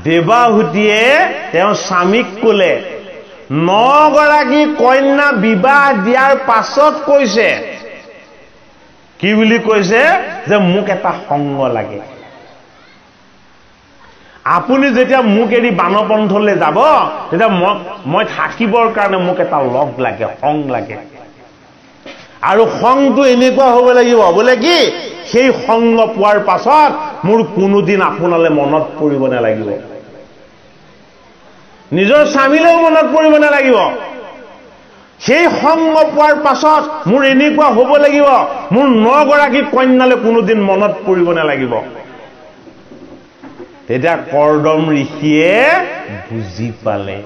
Speaker 1: দেৱাহুতিয়ে তেওঁ স্বামীক ক'লে 9 গৰাকী কন্যা বিবাহ দিয়াৰ পাছত কৈছে কি বুলি কৈছে যে মোক এটা সংগ লাগে আপুনি যেতিয়া মোক এৰি বানপন্থলৈ যাব তেতিয়া মই থাকিবৰ কাৰণে মোক এটা লগ লাগে সং লাগে আৰু সংটো এনেকুৱা হ'ব লাগিব বোলে কি সেই সংগ পোৱাৰ পাছত মোৰ কোনোদিন আপোনালৈ মনত পৰিব নালাগিব নিজৰ স্বামীলৈও মনত পৰিব নালাগিব সেই সংগ পোৱাৰ পাছত মোৰ এনেকুৱা হ'ব লাগিব মোৰ 9 গৰাকী কন্যালৈ কোনোদিন মনত পৰিব নালাগিব তেতিয়া কৰ্দম ঋষিয়ে বুজি পালে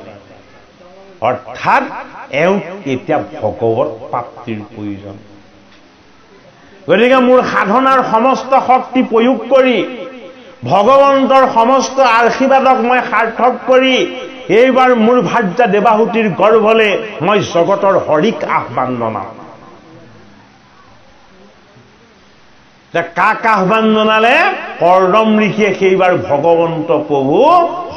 Speaker 1: অৰ্থাৎ এওঁক এতিয়া ভগৱত প্ৰাপ্তিৰ প্ৰয়োজন গতিকে মোৰ সাধনাৰ সমস্ত শক্তি প্ৰয়োগ কৰি ভগৱন্তৰ সমস্ত আশীৰ্বাদক মই সাৰ্থক কৰি এইবাৰ মোৰ ভাৰ্যা দেৱাহুতিৰ গৰ্ভলৈ মই জগতৰ হৰিক আহ্বান জনাম কাক আহ্বান জনালে কৰ্দম ঋষিয়ে সেইবাৰ ভগৱন্ত প্ৰভু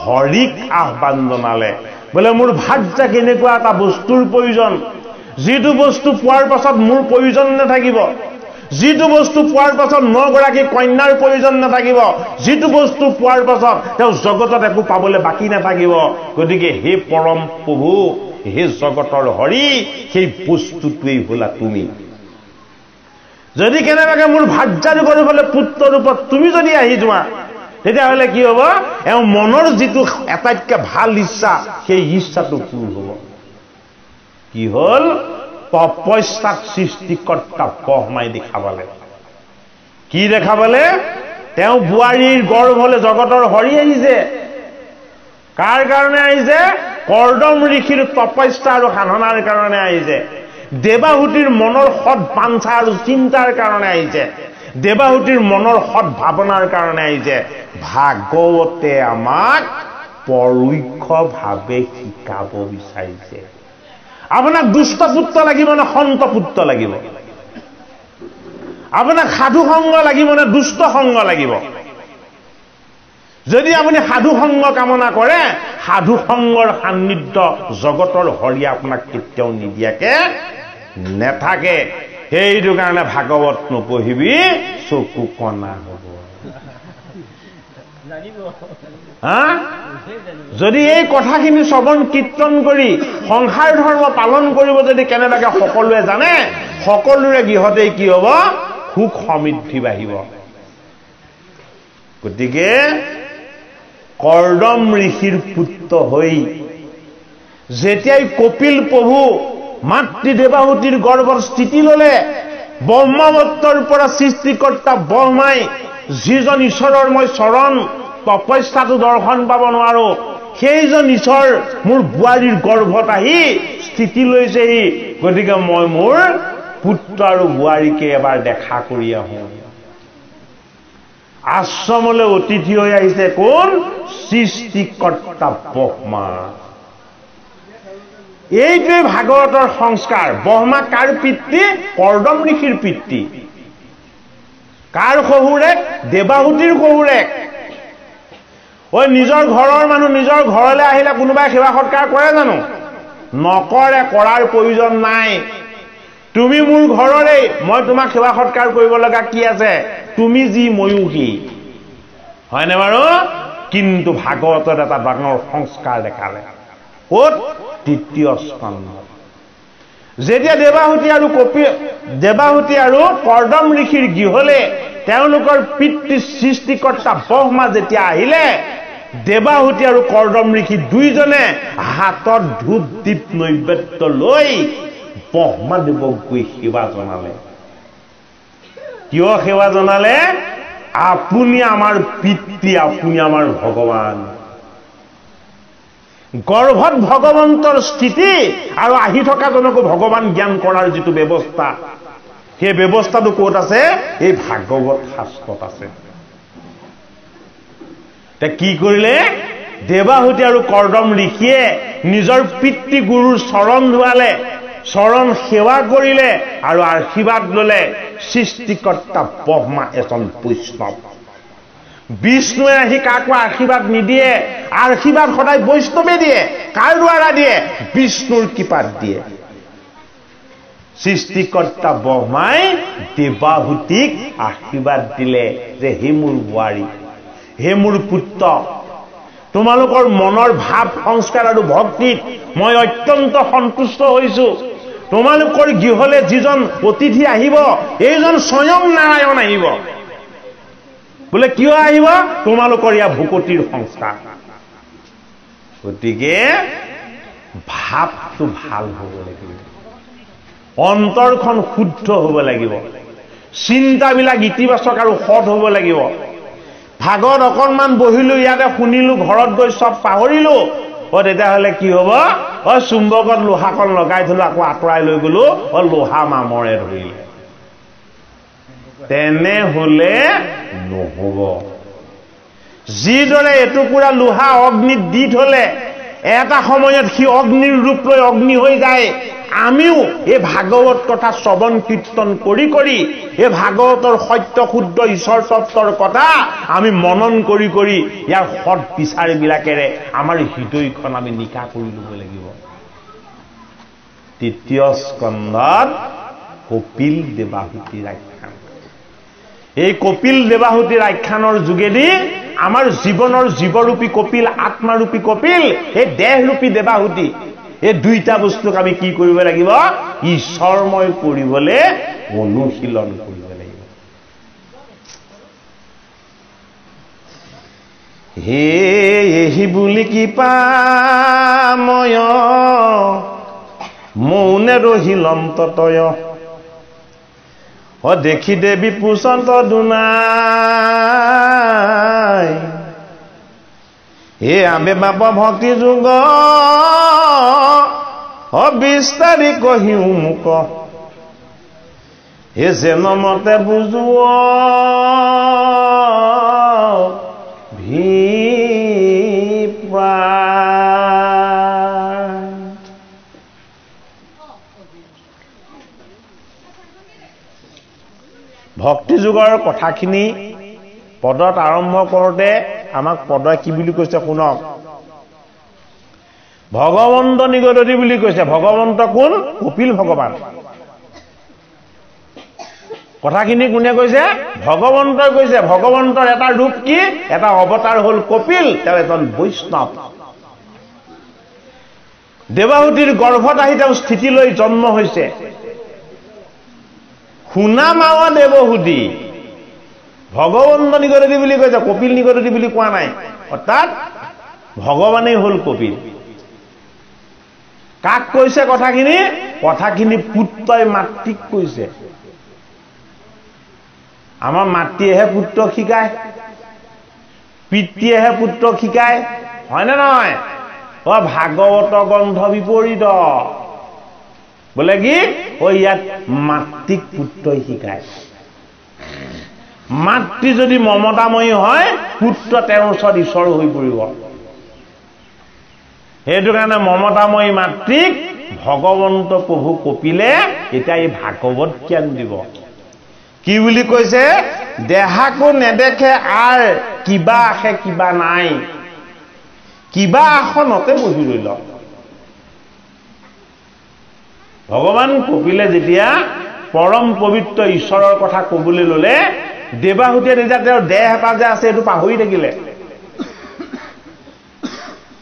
Speaker 1: হৰিক আহ্বান জনালে বোলে মোৰ ভাৰ্যা কেনেকুৱা এটা বস্তুৰ প্ৰয়োজন যিটো বস্তু পোৱাৰ পাছত মোৰ প্ৰয়োজন নাথাকিব যিটো বস্তু পোৱাৰ পাছত 9 গৰাকী কন্যাৰ প্ৰয়োজন নাথাকিব যিটো বস্তু পোৱাৰ পাছত তেওঁ জগতত একো পাবলৈ বাকী নাথাকিব গতিকে হে পৰম প্ৰভু হে জগতৰ হৰি সেই বস্তুটোৱেই হলা তুমি যদি কেনেবাকে মোৰ ভাৰ্যাৰ গৰ্ভলৈ পুত্ৰ ৰূপত তুমি যদি আহি যোৱা তেতিয়াহ'লে কি হ'ব এওঁ মনৰ যিটো এটাইতকৈ ভাল ইচ্ছা সেই ইচ্ছাটো পূৰ হ'ব কি হ'ল তপস্যাত সৃষ্টিকৰ্তা ব্ৰহ্মাই দেখাবলে কি দেখাবলে তেওঁ বুৱাৰীৰ গৰ্ভলৈ জগতৰ হৰি আহিছে কাৰ কাৰণে আহিছে কৰ্দম ঋষিৰ তপস্যা আৰু সাধনাৰ কাৰণে আহিছে দেৱাহুতিৰ মনৰ সৎ বাঞ্ছা আৰু চিন্তাৰ কাৰণে আহিছে দেৱাহুতিৰ মনৰ সৎ ভাৱনাৰ কাৰণে আহিছে ভাগৱতে আমাক পৰোক্ষভাৱে শিকাব বিচাৰিছে আপোনাক দুষ্ট পুত্ৰ লাগিব নে সন্ত পুত্ৰ লাগিব আপোনাক সাধু সংগ লাগিব নে দুষ্ট সংগ লাগিব যদি আপুনি সাধু সংগ কামনা কৰে সাধু সংগৰ সান্নিধ্য জগতৰ হৰি আপোনাক কেতিয়াও নিদিয়াকে নেথাকে সেইটো কাৰণে ভাগৱত নপঢ়িবি চকু কণা হ'ব যদি এই কথাখিনি শ্ৰৱণ কীৰ্তন কৰি সংসাৰ ধৰ্ম পালন কৰিব যদি কেনেবাকে সকলোৱে জানে সকলোৰে গৃহতেই কি হ'ব সুখ সমৃদ্ধি বাঢ়িব গতিকে কৰ্দম ঋষিৰ পুত্ৰ হৈ যেতিয়াই কপিল প্ৰভু মাতৃ দেৱাহুতিৰ গৰ্ভৰ স্থিতি ললে ব্ৰহ্মাৱতৰ পৰা সৃষ্টিকৰ্তা ব্ৰহ্মাই যিজন ঈশ্বৰৰ মই চৰণ তপস্যাটো দৰ্শন পাব নোৱাৰো সেইজন ঈশ্বৰ মোৰ বুৱাৰীৰ গৰ্ভত আহি স্থিতি লৈছেহি গতিকে মই মোৰ পুত্ৰ আৰু বুৱাৰীকে এবাৰ দেখা কৰি আহোঁ আশ্ৰমলৈ অতিথি হৈ আহিছে কোন সৃষ্টিকৰ্তা ব্ৰহ্মা এইটোৱে ভাগৱতৰ সংস্কাৰ ব্ৰহ্মা কাৰ পিতৃ কৰ্দম ঋষিৰ পিতৃ কাৰ শহুৰেক দেৱাহুতিৰ শহুৰেক ঐ নিজৰ ঘৰৰ মানুহ নিজৰ ঘৰলৈ আহিলে কোনোবাই সেৱা সৎকাৰ কৰে জানো নকৰে কৰাৰ প্ৰয়োজন নাই তুমি মোৰ ঘৰৰে মই তোমাক সেৱা সৎকাৰ কৰিব লগা কি আছে তুমি যি ময়ো সি হয়নে বাৰু কিন্তু ভাগৱতত এটা ডাঙৰ সংস্কাৰ দেখালে ক'ত তৃতীয় স্কন্ধ যেতিয়া দেৱাহুতি আৰু কৰ্দম ঋষিৰ গৃহলে তেওঁলোকৰ পিতৃ সৃষ্টিকৰ্তা ব্ৰহ্মা যেতিয়া আহিলে দেৱাহুতি আৰু কৰ্দম ঋষি দুইজনে হাতত ধূপ দীপ নৈবেদ্য লৈ ব্ৰহ্মাদেৱক গৈ সেৱা জনালে কিয় সেৱা জনালে আপুনি আমাৰ পিতৃ আপুনি আমাৰ ভগৱান গৰ্ভত ভগৱন্তৰ স্থিতি আৰু আহি থকা জনকো ভগৱান জ্ঞান কৰাৰ যিটো ব্যৱস্থা সেই ব্যৱস্থাটো ক'ত আছে এই ভাগৱত শাস্ত্ৰত আছে তে কি কৰিলে দেৱাহুতি আৰু কৰ্দম ঋষিয়ে নিজৰ পিতৃ গুৰুৰ চৰণ ধুৱালে চৰণ সেৱা কৰিলে আৰু আশীৰ্বাদ ল'লে সৃষ্টিকৰ্তা ব্ৰহ্মা এজন বৈষ্ণৱ বিষ্ণুৱে আহি কাকো আশীৰ্বাদ নিদিয়ে আশীৰ্বাদ সদায় বৈষ্ণৱে দিয়ে কাৰ দ্বাৰা দিয়ে বিষ্ণুৰ কৃপাত দিয়ে সৃষ্টিকৰ্তা ব্ৰহ্মাই দেৱাহুতিক আশীৰ্বাদ দিলে যে হে মোৰ বোৱাৰী হে মোৰ পুত্ৰ তোমালোকৰ মনৰ ভাৱ সংস্কাৰ আৰু ভক্তিত মই অত্যন্ত সন্তুষ্ট হৈছো তোমালোকৰ গৃহলে যিজন অতিথি আহিব এইজন স্বয়ং নাৰায়ণ আহিব বোলে কিয় আহিব তোমালোকৰ ইয়া ভূপতিৰ সংস্কাৰ গতিকে ভাৱটো ভাল হ'ব লাগিব অন্তৰখন শুদ্ধ হ'ব লাগিব চিন্তাবিলাক ইতিবাচক আৰু সৎ হ'ব লাগিব ভাগত অকণমান বহিলো ইয়াতে শুনিলো ঘৰত গৈ সব পাহৰিলো তেতিয়াহ'লে কি হ'ব চুম্বকত লোহাকণ লগাই থলো আকৌ আঁতৰাই লৈ গলো লোহা মামৰে ধৰিলে তেনেহ'লে নহ'ব যিদৰে এটুকুৰা লোহা অগ্নিত দি থলে এটা সময়ত সি অগ্নিৰ ৰূপ লৈ অগ্নি হৈ যায় আমিও এই ভাগৱত কথা শ্ৰৱণ কীৰ্তন কৰি কৰি এই ভাগৱতৰ সত্য শুদ্ধ ঈশ্বৰ তত্ত্বৰ কথা আমি মনন কৰি কৰি ইয়াৰ সৎ বিচাৰবিলাকেৰে আমাৰ হৃদয়খন আমি নিকা কৰি ল'ব লাগিব তৃতীয় স্কন্ধত কপিল দেৱাহুতিৰ আখ্যান এই কপিল দেৱাহুতিৰ আখ্যানৰ যোগেদি আমাৰ জীৱনৰ জীৱৰূপী কপিল আত্মাৰূপী কপিল এই দেহৰূপী দেৱাহুতি এই দুইটা বস্তুক আমি কি কৰিব লাগিব ঈশ্বৰময় কৰিবলৈ অনুশীলন কৰিব লাগিব হে এহি বুলি কি পাময় মৌনে ৰহিলম ততয় দেখি দেৱী পুচন্ত দুনাই হে আবে বাপ ভক্তি যুগ বিস্তাৰি কহিও মোক হে যেন মতে বুজো ভক্তি যুগৰ কথাখিনি পদত আৰম্ভ কৰোঁতে আমাক পদই কি বুলি কৈছে শুনক ভগৱন্ত নিগদতি বুলি কৈছে ভগৱন্ত কোন কপিল ভগৱান কথাখিনি কোনে কৈছে ভগৱন্তই কৈছে ভগৱন্তৰ এটা ৰূপ কি এটা অৱতাৰ হ'ল কপিল তেওঁ এজন বৈষ্ণৱ দেৱাহুতিৰ গৰ্ভত আহি তেওঁ স্থিতি লৈ জন্ম হৈছে শুনা মাৱা দেৱহুতি ভগৱন্ত নিগদতি বুলি কৈছে কপিল নিগদতি বুলি কোৱা নাই অৰ্থাৎ ভগৱানেই হ'ল কপিল কাক কৈছে কথাখিনি পুত্ৰই মাতৃক কৈছে আমাৰ মাতৃয়েহে পুত্ৰক শিকায় পিতৃয়েহে পুত্ৰক শিকায় হয়নে নহয় ভাগৱত গ্ৰন্থ বিপৰীত বোলে কি ইয়াত মাতৃক পুত্ৰই শিকায় মাতৃ যদি মমতাময়ী হয় পুত্ৰ তেওঁৰ ওচৰত ঈশ্বৰ হৈ পৰিব সেইটো কাৰণে মমতাময়ী মাতৃক ভগৱন্ত প্ৰভু কপিলে এতিয়া এই ভাগৱত জ্ঞান দিব কি বুলি কৈছে দেহাকো নেদেখে আৰ কিবা আহে কিবা নাই কিবা আসনতে বহি ৰৈল ভগৱান কপিলে যেতিয়া পৰম পবিত্ৰ ঈশ্বৰৰ কথা ক'বলৈ ল'লে দেৱাহুতিয়ে তেতিয়া তেওঁৰ দেহ এটা যে আছে এইটো পাহৰি থাকিলে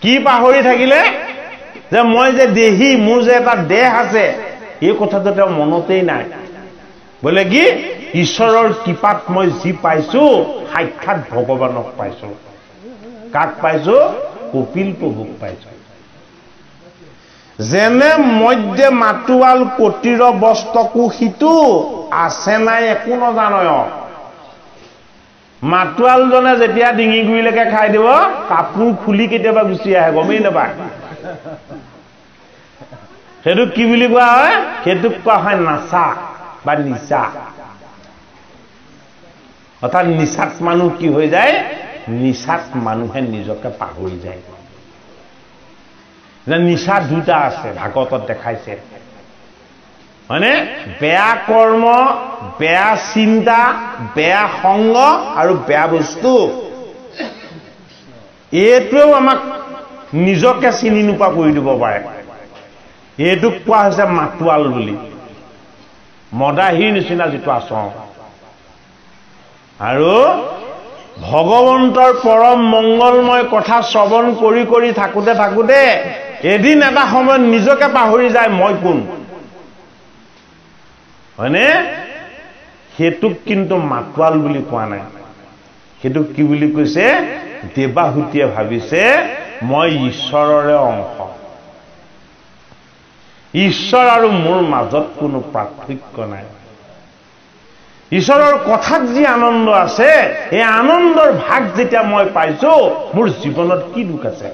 Speaker 1: কি পাহৰি থাকিলে যে মই যে দেহি মোৰ যে এটা দেহ আছে এই কথাটো তেওঁ মনতেই নাই বোলে কি ঈশ্বৰৰ কৃপাত মই যি পাইছো সাক্ষাৎ ভগৱানক পাইছো কাক পাইছো কপিল প্ৰভুক পাইছো যেনে মধ্যে মাতুৱাল কটিৰ বস্তকু সিটো আছে নাই একো নজানয় মাতুৱালজনে যেতিয়া ডিঙি গুৰিলৈকে খাই দিব কাপোৰ খুলি কেতিয়াবা গুচি আহে গমেই নাপায় সেইটো কি বুলি কোৱা হয় সেইটোক কোৱা হয় নাচা বা নিচা অৰ্থাৎ নিচাত মানুহ কি হৈ যায় নিচাত মানুহে নিজকে পাহৰি যায় যে নিচা দুটা আছে ভাগৱতত দেখাইছে হয়নে বেয়া কৰ্ম বেয়া চিন্তা বেয়া সংগ আৰু বেয়া বস্তু এইটোও আমাক নিজকে চিনি নোপোৱা কৰি দিব পাৰে এইটোক কোৱা হৈছে মাতুৱাল বুলি মদাহীৰ নিচিনা যিটো আচৰণ আৰু ভগৱন্তৰ পৰম মংগলময় কথা শ্ৰৱণ কৰি কৰি থাকোতে এদিন এটা সময়ত নিজকে পাহৰি যায় মই কোন হয়নে সেইটোক কিন্তু মাতুৱাল বুলি কোৱা নাই সেইটোক কি বুলি কৈছে দেৱাহুতিয়ে ভাবিছে মই ঈশ্বৰৰে অংশ ঈশ্বৰ আৰু মোৰ মাজত কোনো পাৰ্থক্য নাই ঈশ্বৰৰ কথাত যি আনন্দ আছে এই আনন্দৰ ভাগ যেতিয়া মই পাইছো মোৰ জীৱনত কি দুখ আছে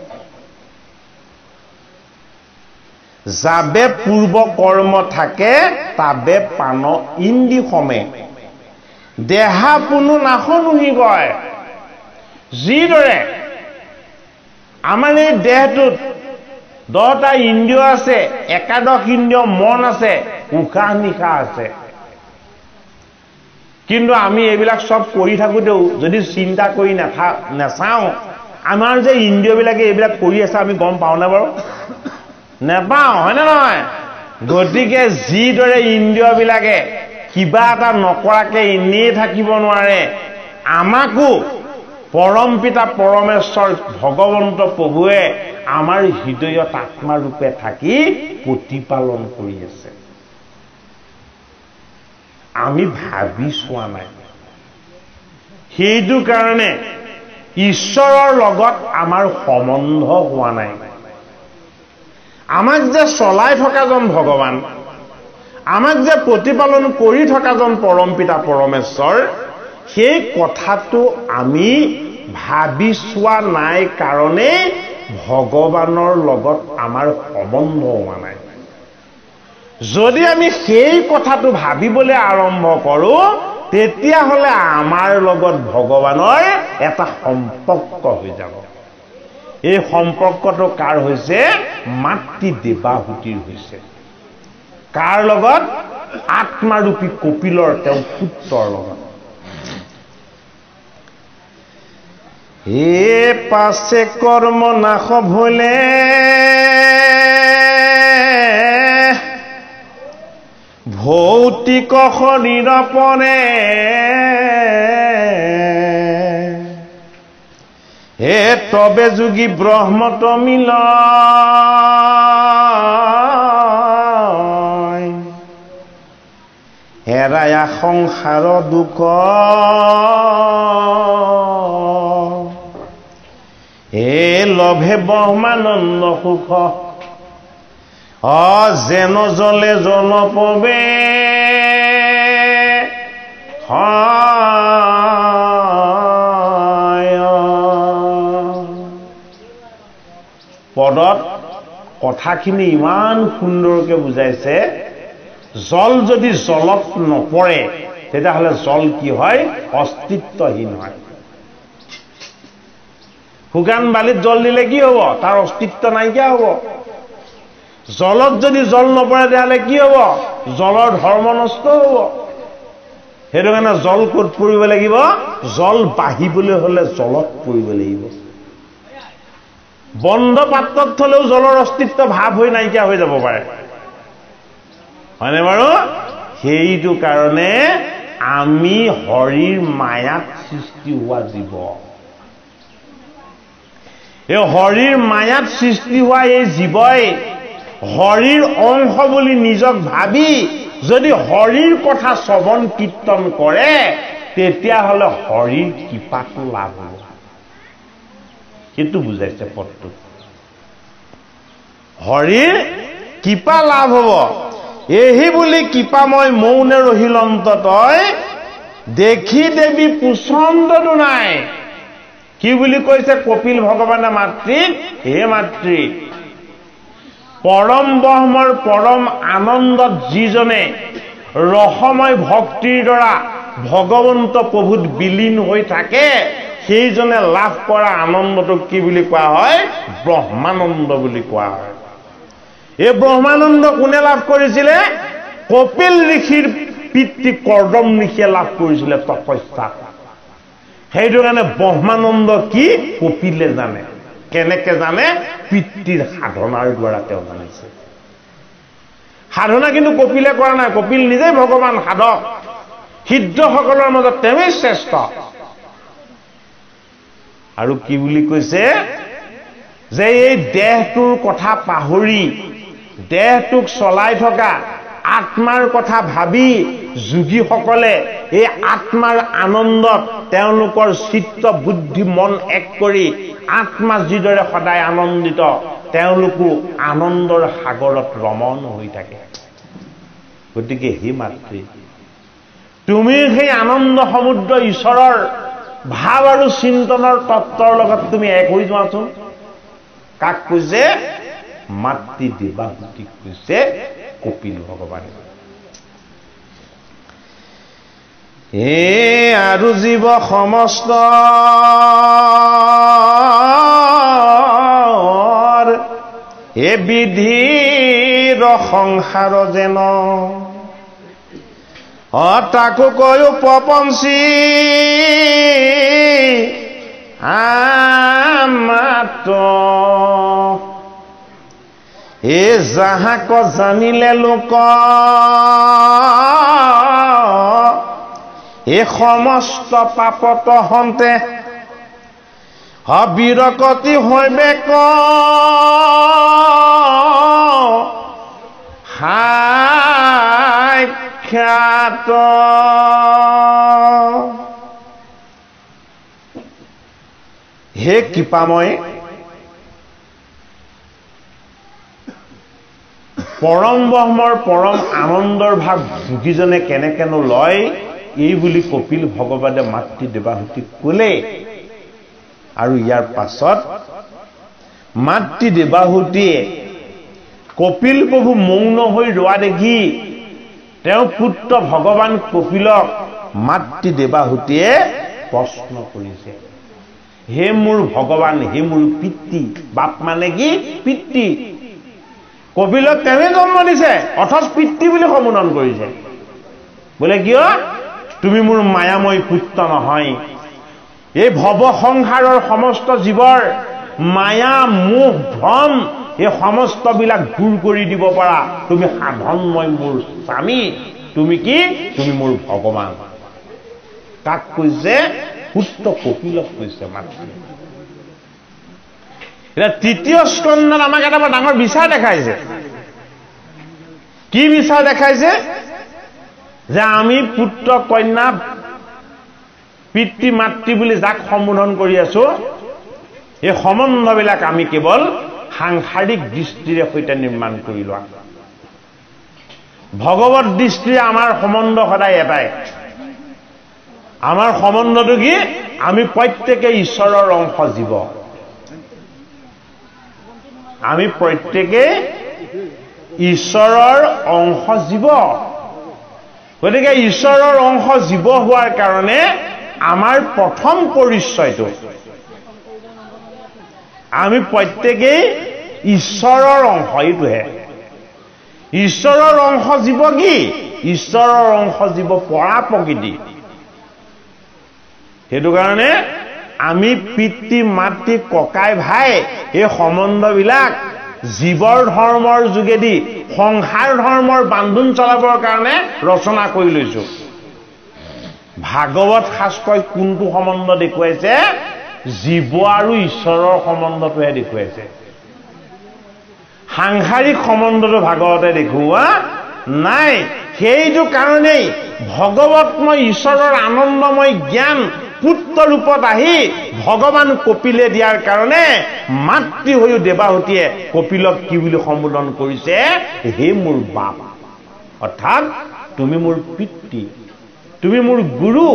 Speaker 1: যাবে পূৰ্ব কৰ্ম থাকে তাবে পান ইন্দি সমে দেহা পুনু নাশনুহি কয় যিদৰে আমাৰ এই দেহটোত 10টা ইন্দ্ৰিয় আছে একাদশ ইন্দ্ৰিয় মন আছে উশাহ নিশাহ আছে কিন্তু আমি এইবিলাক সব কৰি থাকোতেও যদি চিন্তা কৰি নাচাওঁ আমাৰ যে ইন্দ্ৰিয়বিলাকে এইবিলাক কৰি আছে আমি গম পাওঁ না বাৰু নেপাওঁ হয়নে নহয় গতিকে যিদৰে ইন্দ্ৰিয়বিলাকে কিবা এটা নকৰাকে এনেই থাকিব নোৱাৰে আমাকো পৰম পিতা পৰমেশ্বৰ ভগৱন্ত প্ৰভুৱে আমাৰ হৃদয়ত আত্মাৰূপে থাকি প্ৰতিপালন কৰি আছে আমি ভাবি চোৱা নাই সেইটো কাৰণে ঈশ্বৰৰ লগত আমাৰ সম্বন্ধ হোৱা নাই আমাক যে চলাই থকাজন ভগৱান আমাক যে প্ৰতিপালন কৰি থকাজন পৰম পিতা পৰমেশ্বৰ সেই কথাটো আমি ভাবি চোৱা নাই কাৰণে ভগৱানৰ লগত আমাৰ সম্বন্ধ হোৱা নাই যদি আমি সেই কথাটো ভাবিবলৈ আৰম্ভ কৰো তেতিয়াহ'লে আমাৰ লগত ভগৱানৰ এটা সম্পৰ্ক হৈ যাব এই সম্পৰ্কটো কাৰ হৈছে মাতৃ দেৱাহুতিৰ হৈছে কাৰ লগত আত্মাৰূপী কপিলৰ তেওঁ পুত্ৰৰ লগত হে পাছে কৰ্ম নাশ ভলে ভৌতিক শৰীৰ পৰে হে তবে যোগী ব্ৰহ্মত মিল হেৰায়া সংসাৰ দুখ হে লভে ব্ৰহ্মানন্দ সুখ যেন জলে জল পবে পদত কথাখিনি ইমান সুন্দৰকে বুজাইছে জল যদি জলত নপৰে তেতিয়াহ'লে জল কি হয় অস্তিত্বহীন হয় শুকান বালিত জল দিলে কি হ'ব তাৰ অস্তিত্ব নাইকিয়া হ'ব জলত যদি জল নপৰে তেতিয়াহ'লে কি হ'ব জলৰ ধৰ্ম নষ্ট হ'ব সেইটো কাৰণে জল ক'ত পৰিব লাগিব জল বাঢ়িবলৈ হ'লে জলত পৰিব লাগিব বন্ধ পাত্ৰত থলেও জলৰ অস্তিত্ব ভাৱ হৈ নাইকিয়া হৈ যাব পাৰে হয়নে বাৰু সেইটো কাৰণে আমি হৰিৰ মায়াত সৃষ্টি হোৱা জীৱ এই হৰিৰ মায়াত সৃষ্টি হোৱা এই জীৱই হৰিৰ অংশ বুলি নিজক ভাবি যদি হৰিৰ কথা শ্ৰৱণ কীৰ্তন কৰে তেতিয়াহ'লে হৰিৰ কৃপাটো লাভ হ'ব সেইটো বুজাইছে পদটো হৰিৰ কৃপা লাভ হ'ব এহি বুলি কৃপাময় মৌনে ৰহিল অন্ততই দেখি দেৱী পুছন্দটো নাই কি বুলি কৈছে কপিল ভগৱানে মাতৃক হে মাতৃ পৰম ব্ৰহ্মৰ পৰম আনন্দত যিজনে ৰসময় ভক্তিৰ দ্বাৰা ভগৱন্ত প্ৰভুত বিলীন হৈ থাকে সেইজনে লাভ কৰা আনন্দটোক কি বুলি কোৱা হয় ব্ৰহ্মানন্দ বুলি কোৱা হয় এই ব্ৰহ্মানন্দ কোনে লাভ কৰিছিলে কপিল ঋষিৰ পিতৃ কৰ্দম ঋষিয়ে লাভ কৰিছিলে তপস্যাত সেইটো কাৰণে ব্ৰহ্মানন্দ কি কপিলে জানে কেনেকে জানে পিতৃৰ সাধনাৰ দ্বাৰা তেওঁ জানিছে সাধনা কিন্তু কপিলে কৰা নাই কপিল নিজেই ভগৱান সাধক সিদ্ধসকলৰ মাজত তেওঁই শ্ৰেষ্ঠ আৰু কি বুলি কৈছে যে এই দেহটোৰ কথা পাহৰি দেহটোক চলাই থকা আত্মাৰ কথা ভাবি যোগীসকলে এই আত্মাৰ আনন্দত তেওঁলোকৰ চিত্ত বুদ্ধি মন এক কৰি আত্মা যিদৰে সদায় আনন্দিত তেওঁলোকো আনন্দৰ সাগৰত ৰমণ হৈ থাকে গতিকে হে মাতৃ তুমি সেই আনন্দ সমুদ্ৰ ঈশ্বৰৰ ভাৱ আৰু চিন্তনৰ তত্ত্বৰ লগত তুমি এক হৈ যোৱাচোন কাক কৈছে মাতৃ দেৱাহুতিক কৈছে কপিল ভগৱানে হে আৰু জীৱ সমস্ত হে বিধিৰ সংসাৰ যেন তাকো কয়ো প্ৰপঞ্চী মাত্ৰ এ যাহাক জানিলে লোক এ সমস্ত পাপত হন্তে বিৰকতি হৈবে ক সাক্ষাৎ হে কৃপাময় পৰম ব্ৰহ্মৰ পৰম আনন্দৰ ভাগ যোগীজনে কেনেকেনো লয় এই বুলি কপিল ভগৱানে মাতৃ দেৱাহুতিক ক'লে আৰু ইয়াৰ পাছত মাতৃ দেৱাহুতিয়ে কপিল প্ৰভু মৌন হৈ ৰোৱা দেখি তেওঁ পুত্ৰ ভগৱান কপিলক মাতৃ দেৱাহুতিয়ে প্ৰশ্ন কৰিছে হে মোৰ ভগৱান হে মোৰ পিতৃ বাপ মানে কি পিতৃ কপিলক তেনে জন্ম দিছে অথচ পিতৃ বুলি সম্বোধন কৰিছে বোলে কিয় তুমি মোৰ মায়াময় পুত্ৰ নহয় এই ভৱ সংসাৰৰ সমস্ত জীৱৰ মায়া মোহ ভ্ৰম এই সমস্ত বিলাক দূৰ কৰি দিব পাৰা তুমি সাধনময় মোৰ স্বামী তুমি কি তুমি মোৰ ভগৱান কাক কৈছে পুত্ৰ কপিলক কৈছে মাতৃ এটা তৃতীয় স্কন্ধত আমাক এটা ডাঙৰ বিচাৰ দেখাইছে কি বিচাৰ দেখাইছে যে আমি পুত্ৰ কন্যা পিতৃ মাতৃ বুলি যাক সম্বোধন কৰি আছো এই সম্বন্ধবিলাক আমি কেৱল সাংসাৰিক দৃষ্টিৰে সৈতে নিৰ্মাণ কৰি লোৱা ভগৱত দৃষ্টিৰে আমাৰ সম্বন্ধ সদায় এটাই আমাৰ সম্বন্ধটো কি আমি প্ৰত্যেকে ঈশ্বৰৰ অংশ জীৱ আমি প্ৰত্যেকে ঈশ্বৰৰ অংশ জীৱ গতিকে ঈশ্বৰৰ অংশ জীৱ হোৱাৰ কাৰণে আমাৰ প্ৰথম পৰিচয়টো আমি প্ৰত্যেকেই ঈশ্বৰৰ অংশ এইটোহে ঈশ্বৰৰ অংশ জীৱ কি ঈশ্বৰৰ অংশ জীৱ পৰা প্ৰকৃতি সেইটো কাৰণে আমি পিতৃ মাতৃ ককাই ভাই এই সম্বন্ধবিলাক জীৱৰ ধৰ্মৰ যোগেদি সংসাৰ ধৰ্মৰ বান্ধোন চলাবৰ কাৰণে ৰচনা কৰি লৈছো ভাগৱত শাস্ত্ৰই কোনটো সম্বন্ধ দেখুৱাইছে জীৱ আৰু ঈশ্বৰৰ সম্বন্ধটোহে দেখুৱাইছে সাংসাৰিক সম্বন্ধটো ভাগৱতে দেখুওৱা নাই সেইটো কাৰণেই ভগৱতময় ঈশ্বৰৰ আনন্দময় জ্ঞান পুত্ৰ ৰূপত আহি ভগৱান কপিলে দিয়াৰ কাৰণে মাতৃ হৈও দেৱাহুতিয়ে কপিলক কি বুলি সম্বোধন কৰিছে হে মোৰ বাপ অৰ্থাৎ তুমি মোৰ পিতৃ তুমি মোৰ গুৰু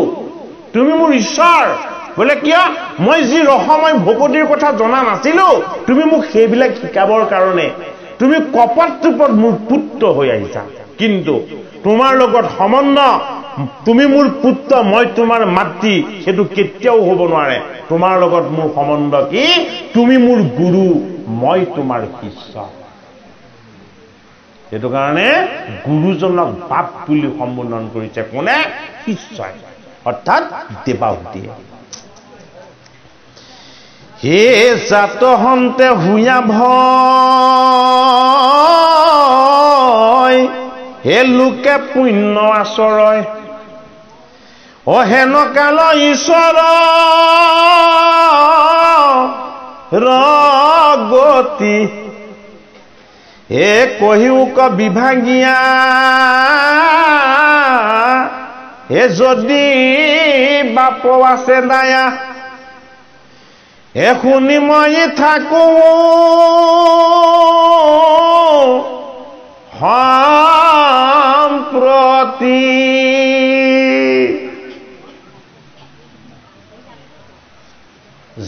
Speaker 1: তুমি মোৰ ঈশ্বৰ বলে কিয় মই যি ৰহময় ভকতিৰ কথা জনা নাছিলো তুমি মোক সেইবিলাক শিকাবৰ কাৰণে তুমি কপট ৰূপত মোৰ পুত্ৰ হৈ আহিছা কিন্তু তোমাৰ লগত সম্বন্ধ তুমি মোৰ পুত্ৰ মই তোমাৰ মাতৃ সেইটো কেতিয়াও হ'ব নোৱাৰে তোমাৰ লগত মোৰ সম্বন্ধ কি তুমি মোৰ গুৰু মই তোমাৰ শিষ্য সেইটো কাৰণে গুৰুজনক বাপ বুলি সম্বোধন কৰিছে কোনে শিষ্যই অৰ্থাৎ দেৱাহুতিয়ে হে জাতহন্তে হুয়া ভয় হে লোকে পুণ্য আচৰয় অহেন কাল ঈশ্বৰ ৰগতি হে কহিউক বিভাগীয়া হে যদি বাপ আছে দায়া হে শুনি মই থাকো সম্প্ৰতি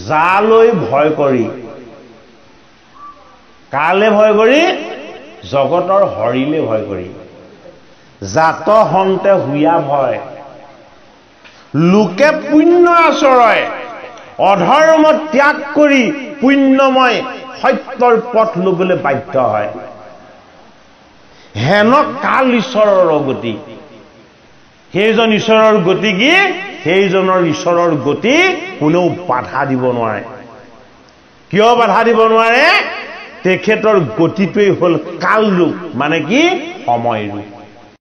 Speaker 1: যালৈ ভয় কৰি কালে ভয় কৰি জগতৰ হৰিলে ভয় কৰি জাত হন্তে হুয়া ভয় লোকে পুণ্য আচৰয় অধৰ্ম ত্যাগ কৰি পুণ্যময় সত্যৰ পথ লবলৈ বাধ্য হয় হেন কাল ঈশ্বৰৰ গতি সেইজন ঈশ্বৰৰ গতি কি সেইজনৰ ঈশ্বৰৰ গতি কোনেও বাধা দিব নোৱাৰে কিয় বাধা দিব নোৱাৰে তেখেতৰ গতিটোই হল কাল ৰূপ মানে কি সময় ৰূপ